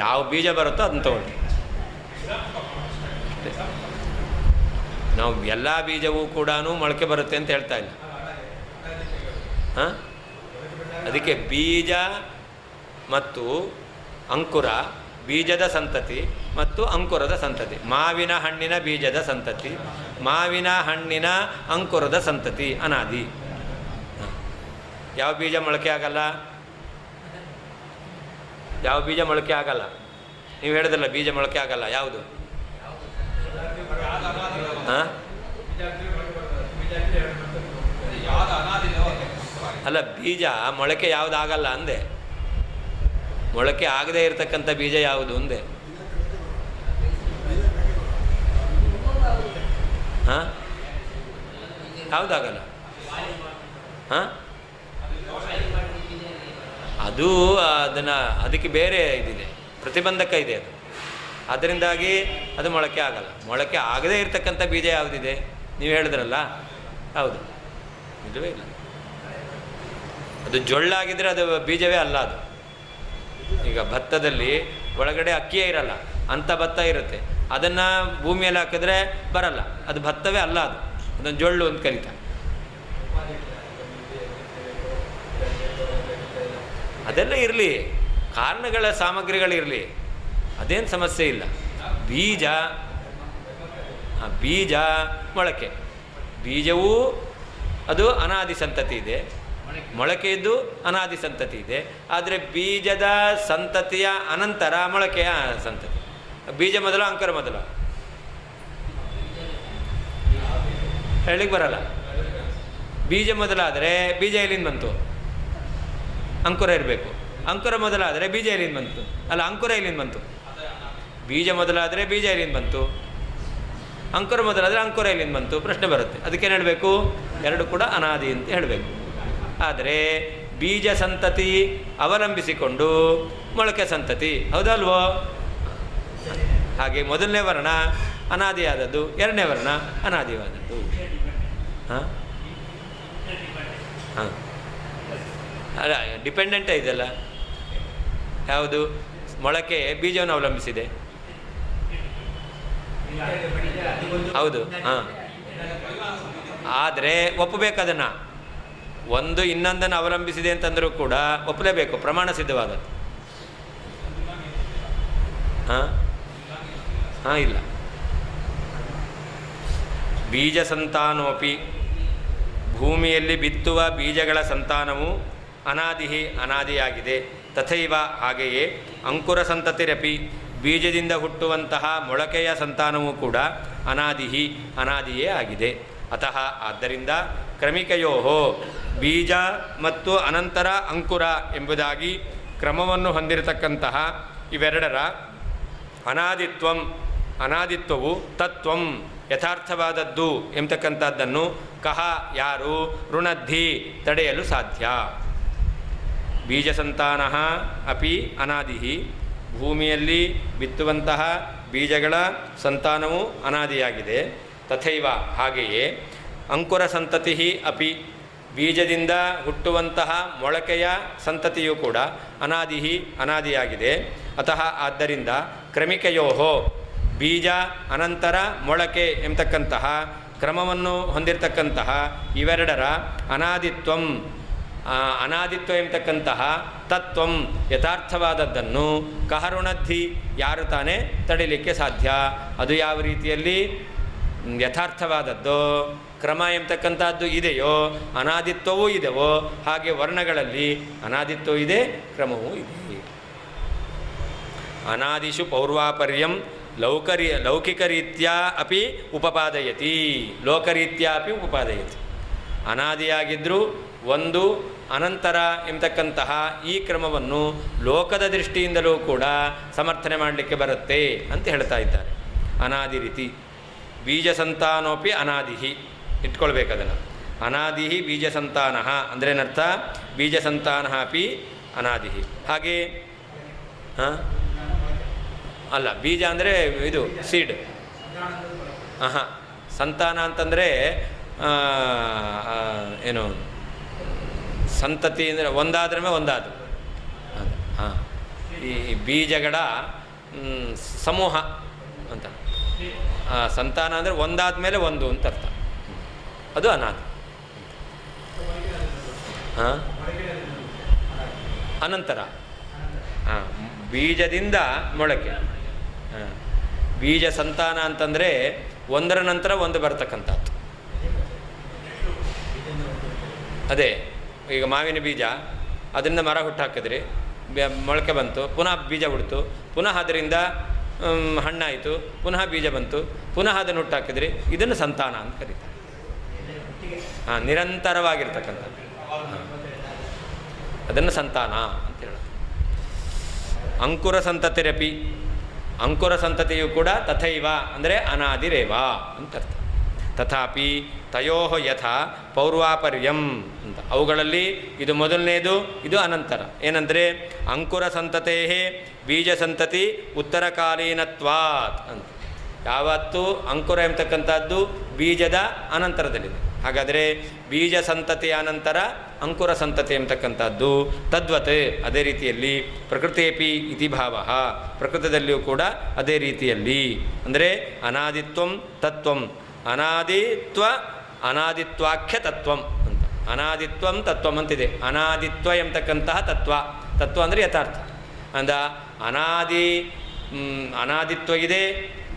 ಯಾವ ಬೀಜ ಬರುತ್ತೋ ಅದನ್ನು ತಗೊಳ್ಳಿ. ನಾವು ಎಲ್ಲ ಬೀಜವೂ ಕೂಡ ಮೊಳಕೆ ಬರುತ್ತೆ ಅಂತ ಹೇಳ್ತಾ ಇಲ್ಲ. ಅದಕ್ಕೆ ಬೀಜ ಮತ್ತು ಅಂಕುರ, ಬೀಜದ ಸಂತತಿ ಮತ್ತು ಅಂಕುರದ ಸಂತತಿ. ಮಾವಿನ ಹಣ್ಣಿನ ಬೀಜದ ಸಂತತಿ, ಮಾವಿನ ಹಣ್ಣಿನ ಅಂಕುರದ ಸಂತತಿ ಅನಾದಿ. ಯಾವ ಬೀಜ ಮೊಳಕೆ ಆಗಲ್ಲ? ಯಾವ ಬೀಜ ಮೊಳಕೆ ಆಗಲ್ಲ? ನೀವು ಹೇಳಿದ್ರಲ್ಲ ಬೀಜ ಮೊಳಕೆ ಆಗಲ್ಲ, ಯಾವುದು? ಅಲ್ಲ, ಬೀಜ ಮೊಳಕೆ ಯಾವುದು ಆಗಲ್ಲ ಅಂದೆ. ಮೊಳಕೆ ಆಗದೇ ಇರತಕ್ಕಂಥ ಬೀಜ ಯಾವುದು ಅಂದೆ. ಯಾವುದಾಗಲ್ಲ? ಅದು ಅದಕ್ಕೆ ಬೇರೆ ಇದಿದೆ, ಪ್ರತಿಬಂಧಕ ಇದೆ ಅದು. ಅದರಿಂದಾಗಿ ಅದು ಮೊಳಕೆ ಆಗಲ್ಲ. ಮೊಳಕೆ ಆಗದೇ ಇರತಕ್ಕಂಥ ಬೀಜ ಯಾವುದಿದೆ? ನೀವು ಹೇಳಿದ್ರಲ್ಲ, ಹೌದು, ಇಲ್ಲವೇ ಇಲ್ಲ. ಅದು ಜೊಳ್ಳಾಗಿದ್ದರೆ ಅದು ಬೀಜವೇ ಅಲ್ಲ. ಅದು ಈಗ ಭತ್ತದಲ್ಲಿ ಒಳಗಡೆ ಅಕ್ಕಿಯೇ ಇರಲ್ಲ, ಅಂಥ ಭತ್ತ ಇರುತ್ತೆ. ಅದನ್ನು ಭೂಮಿಯಲ್ಲಿ ಹಾಕಿದ್ರೆ ಬರಲ್ಲ, ಅದು ಭತ್ತವೇ ಅಲ್ಲ. ಅದು ಅದನ್ನು ಜೊಳ್ಳು ಅಂತ ಕರೀತಾರೆ. ಅದೆಲ್ಲ ಇರಲಿ, ಕಾರಣಗಳ ಸಾಮಗ್ರಿಗಳಿರಲಿ, ಅದೇನು ಸಮಸ್ಯೆ ಇಲ್ಲ. ಬೀಜ ಮೊಳಕೆ, ಬೀಜವೂ ಅದು ಅನಾದಿ ಸಂತತಿ ಇದೆ, ಮೊಳಕೆಯದ್ದು ಅನಾದಿ ಸಂತತಿ ಇದೆ. ಆದರೆ ಬೀಜದ ಸಂತತಿಯ ಅನಂತರ ಮೊಳಕೆಯ ಸಂತತಿ. ಬೀಜ ಮೊದಲ ಅಂಕುರ ಮೊದಲ ಹೇಳಲಿಕ್ಕೆ ಬರಲ್ಲ. ಬೀಜ ಮೊದಲಾದರೆ ಬೀಜ ಎಲ್ಲಿಂದ ಬಂತು? ಅಂಕುರ ಇರಬೇಕು. ಅಂಕುರ ಮೊದಲಾದರೆ ಬೀಜ ಎಲ್ಲಿಂದ ಬಂತು? ಅಲ್ಲ, ಅಂಕುರ ಎಲ್ಲಿಂದ ಬಂತು? ಬೀಜ ಮೊದಲಾದರೆ ಬೀಜ ಎಲ್ಲಿಂದ ಬಂತು? ಅಂಕುರ ಮೊದಲಾದರೆ ಅಂಕುರ ಎಲ್ಲಿಂದ ಬಂತು? ಪ್ರಶ್ನೆ ಬರುತ್ತೆ. ಅದಕ್ಕೇನು ಹೇಳಬೇಕು? ಎರಡು ಕೂಡ ಅನಾದಿ ಅಂತ ಹೇಳಬೇಕು. ಆದರೆ ಬೀಜ ಸಂತತಿ ಅವಲಂಬಿಸಿಕೊಂಡು ಮೊಳಕೆ ಸಂತತಿ, ಹೌದಲ್ವೋ? ಹಾಗೆ ಮೊದಲನೇ ವರ್ಣ ಅನಾದಿಯಾದದ್ದು, ಎರಡನೇ ವರ್ಣ ಅನಾದಿಯಾದದ್ದು. ಅಲ್ಲ, ಡಿಪೆಂಡೆಂಟೇ ಇದೆಲ್ಲ. ಯಾವುದು? ಮೊಳಕೆ ಬೀಜವನ್ನು ಅವಲಂಬಿಸಿದೆ. ಹೌದು. ಆದರೆ ಒಪ್ಪಬೇಕು ಅದನ್ನು. ಒಂದು ಇನ್ನೊಂದನ್ನು ಅವಲಂಬಿಸಿದೆ ಅಂತಂದರೂ ಕೂಡ ಒಪ್ಪಲೇಬೇಕು, ಪ್ರಮಾಣ ಸಿದ್ಧವಾದದ್ದು. ಹಾಂ ಹಾಂ ಇಲ್ಲ. ಬೀಜ ಸಂತಾನೋಪಿ, ಭೂಮಿಯಲ್ಲಿ ಬಿತ್ತುವ ಬೀಜಗಳ ಸಂತಾನವು ಅನಾದಿಯಾಗಿದೆ. ತಥೈವ ಹಾಗೆಯೇ ಅಂಕುರ ಸಂತತಿರಪಿ, ಬೀಜದಿಂದ ಹುಟ್ಟುವಂತಹ ಮೊಳಕೆಯ ಸಂತಾನವೂ ಕೂಡ ಅನಾದಿಯೇ ಆಗಿದೆ. ಅತಃ ಆದ್ದರಿಂದ ಕ್ರಮಿಕಯೋ ಬೀಜ ಮತ್ತು ಅನಂತರ ಅಂಕುರ ಎಂಬುದಾಗಿ ಕ್ರಮವನ್ನು ಹೊಂದಿರತಕ್ಕಂತಹ ಇವೆರಡರ ಅನಾದಿತ್ವವು ತತ್ವಂ ಯಥಾರ್ಥವಾದದ್ದು ಎಂಬತಕ್ಕಂಥದ್ದನ್ನು ಕಹ ಯಾರು ಋಣದ್ಧಿ ತಡೆಯಲು ಸಾಧ್ಯ. ಬೀಜ ಸಂತಾನ ಅಪಿ ಅನಾದಿ, ಭೂಮಿಯಲ್ಲಿ ಬಿತ್ತುವಂತಹ ಬೀಜಗಳ ಸಂತಾನವು ಅನಾದಿಯಾಗಿದೆ. ತಥೈವ ಹಾಗೆಯೇ ಅಂಕುರ ಸಂತತಿ ಅಪಿ, ಬೀಜದಿಂದ ಹುಟ್ಟುವಂತಹ ಮೊಳಕೆಯ ಸಂತತಿಯು ಕೂಡ ಅನಾದಿಯಾಗಿದೆ. ಅತಃ ಆದ್ದರಿಂದ ಕ್ರಮಿಕಯೋ ಬೀಜ ಅನಂತರ ಮೊಳಕೆ ಎಂಬತಕ್ಕಂತಹ ಕ್ರಮವನ್ನು ಹೊಂದಿರತಕ್ಕಂತಹ ಇವೆರಡರ ಅನಾದಿತ್ವ ಎಂಬತಕ್ಕಂತಹ ತತ್ವಂ ಯಥಾರ್ಥವಾದದ್ದನ್ನು ಕಹರುಣದ್ಧಿ ಯಾರು ತಾನೇ ತಡಿಲಿಕ್ಕೆ ಸಾಧ್ಯ. ಅದು ಯಾವ ರೀತಿಯಲ್ಲಿ ಯಥಾರ್ಥವಾದದ್ದು ಕ್ರಮ ಎಂಬತಕ್ಕಂಥದ್ದು ಇದೆಯೋ, ಅನಾದಿತ್ವವೂ ಇದೆಯೋ, ಹಾಗೆ ವರ್ಣಗಳಲ್ಲಿ ಅನಾದಿತ್ವವೂ ಇದೆ, ಕ್ರಮವೂ ಇದೆ. ಅನಾದಿಷು ಪೌರ್ವಾಪರ್ಯಂ ಲೌಕಿಕರೀತ್ಯ ಅಪಿ ಉಪಪಾದಯತಿ, ಲೋಕರೀತ್ಯ ಅಪಿ ಉಪಪಾದಯತಿ. ಅನಾದಿಯಾಗಿದ್ದರೂ ಒಂದು ಅನಂತರ ಎಂಬತಕ್ಕಂತಹ ಈ ಕ್ರಮವನ್ನು ಲೋಕದ ದೃಷ್ಟಿಯಿಂದಲೂ ಕೂಡ ಸಮರ್ಥನೆ ಮಾಡಲಿಕ್ಕೆ ಬರುತ್ತೆ ಅಂತ ಹೇಳ್ತಾ ಇದ್ದಾರೆ. ಅನಾದಿ ರೀತಿ ಬೀಜ ಸಂತಾನೋಪಿ ಅನಾದಿ ಇಟ್ಕೊಳ್ಬೇಕದನ್ನು. ಅನಾದಿ ಬೀಜ ಸಂತಾನ ಅಂದರೆ ಏನರ್ಥ? ಬೀಜ ಸಂತಾನ ಅಪಿ ಅನಾದಿ. ಹಾಗೆ ಅಲ್ಲ, ಬೀಜ ಅಂದರೆ ಇದು ಸೀಡ್. ಸಂತಾನ ಅಂತಂದರೆ ಏನು, ಸಂತತಿ ಅಂದರೆ ಒಂದಾದ್ರ ಮೇಲೆ ಒಂದಾದ. ಈ ಬೀಜಗಳ ಸಮೂಹ ಅಂತ. ಸಂತಾನ ಅಂದರೆ ಒಂದಾದ ಮೇಲೆ ಒಂದು ಅಂತ ಅರ್ಥ. ಅದು ಅನಾದಿ. ಅನಂತರ ಬೀಜದಿಂದ ಮೊಳಕೆ. ಬೀಜ ಸಂತಾನ ಅಂತಂದರೆ ಒಂದರ ನಂತರ ಒಂದು ಬರ್ತಕ್ಕಂಥದ್ದು. ಅದೇ ಈಗ ಮಾವಿನ ಬೀಜ, ಅದರಿಂದ ಮರ ಹುಟ್ಟಾಕಿದ್ರಿ, ಮೊಳಕೆ ಬಂತು, ಪುನಃ ಬೀಜ ಹುಡ್ತು, ಪುನಃ ಅದರಿಂದ ಹಣ್ಣಾಯಿತು, ಪುನಃ ಬೀಜ ಬಂತು, ಪುನಃ ಅದನ್ನು ಹುಟ್ಟಾಕಿದ್ರಿ, ಇದನ್ನು ಸಂತಾನ ಅಂತ ಕರೀತಾರೆ. ನಿರಂತರವಾಗಿರ್ತಕ್ಕಂಥದ್ದು ಅದನ್ನು ಸಂತಾನ ಅಂತ ಹೇಳೋದು. ಅಂಕುರ ಸಂತತಿರಪಿ, ಅಂಕುರ ಸಂತತಿಯು ಕೂಡ ತಥೈವ ಅಂದರೆ ಅನಾದಿರೇವ ಅಂತ ಅರ್ಥ. ತಥಾಪಿ ತಯೋ ಯಥಾ ಪೌರ್ವಾಪರ್ಯಂ ಅಂತ, ಅವುಗಳಲ್ಲಿ ಇದು ಮೊದಲನೇದು, ಇದು ಅನಂತರ. ಏನಂದರೆ ಅಂಕುರ ಸಂತತೇ ಬೀಜ ಸಂತತಿ ಉತ್ತರಕಾಲೀನತ್ವಾತ್ ಅಂತ. ಯಾವತ್ತೂ ಅಂಕುರ ಎಂಬತಕ್ಕಂಥದ್ದು ಬೀಜದ ಅನಂತರದಲ್ಲಿದೆ. ಹಾಗಾದರೆ ಬೀಜ ಸಂತತಿಯ ಅನಂತರ ಅಂಕುರ ಸಂತತಿ ಎಂಬತಕ್ಕಂಥದ್ದು ತದ್ವತ್, ಅದೇ ರೀತಿಯಲ್ಲಿ ಪ್ರಕೃತೇಪಿ ಇತಿ ಭಾವ, ಪ್ರಕೃತದಲ್ಲಿಯೂ ಕೂಡ ಅದೇ ರೀತಿಯಲ್ಲಿ. ಅಂದರೆ ಅನಾದಿತ್ವಂ ತತ್ವಂ, ಅನಾದಿತ್ವಾಖ್ಯ ತತ್ವಂ ಅಂತ. ಅನಾದಿತ್ವಂ ತತ್ವಂ ಅಂತಿದೆ. ಅನಾದಿತ್ವ ಎಂಬತಕ್ಕಂತಹ ತತ್ವ ಅಂದರೆ ಯಥಾರ್ಥ. ಅನಾದಿತ್ವ ಇದೆ,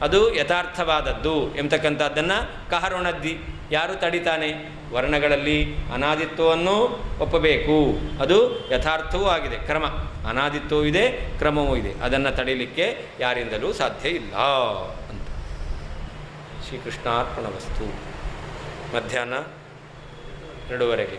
ಅದು ಯಥಾರ್ಥವಾದದ್ದು ಎಂಬತಕ್ಕಂಥದ್ದನ್ನು ಕಹರುಣದ್ದಿ ಯಾರು ತಡಿತಾನೆ? ವರ್ಣಗಳಲ್ಲಿ ಅನಾದಿತ್ವವನ್ನು ಒಪ್ಪಬೇಕು, ಅದು ಯಥಾರ್ಥವೂ ಆಗಿದೆ. ಕ್ರಮ ಅನಾದಿತ್ವವೂ ಇದೆ, ಕ್ರಮವೂ ಇದೆ. ಅದನ್ನು ತಡಿಲಿಕ್ಕೆ ಯಾರಿಂದಲೂ ಸಾಧ್ಯ ಇಲ್ಲ ಅಂತ. ಶ್ರೀಕೃಷ್ಣಾರ್ಪಣವಸ್ತು. ಮಧ್ಯಾಹ್ನ 2:30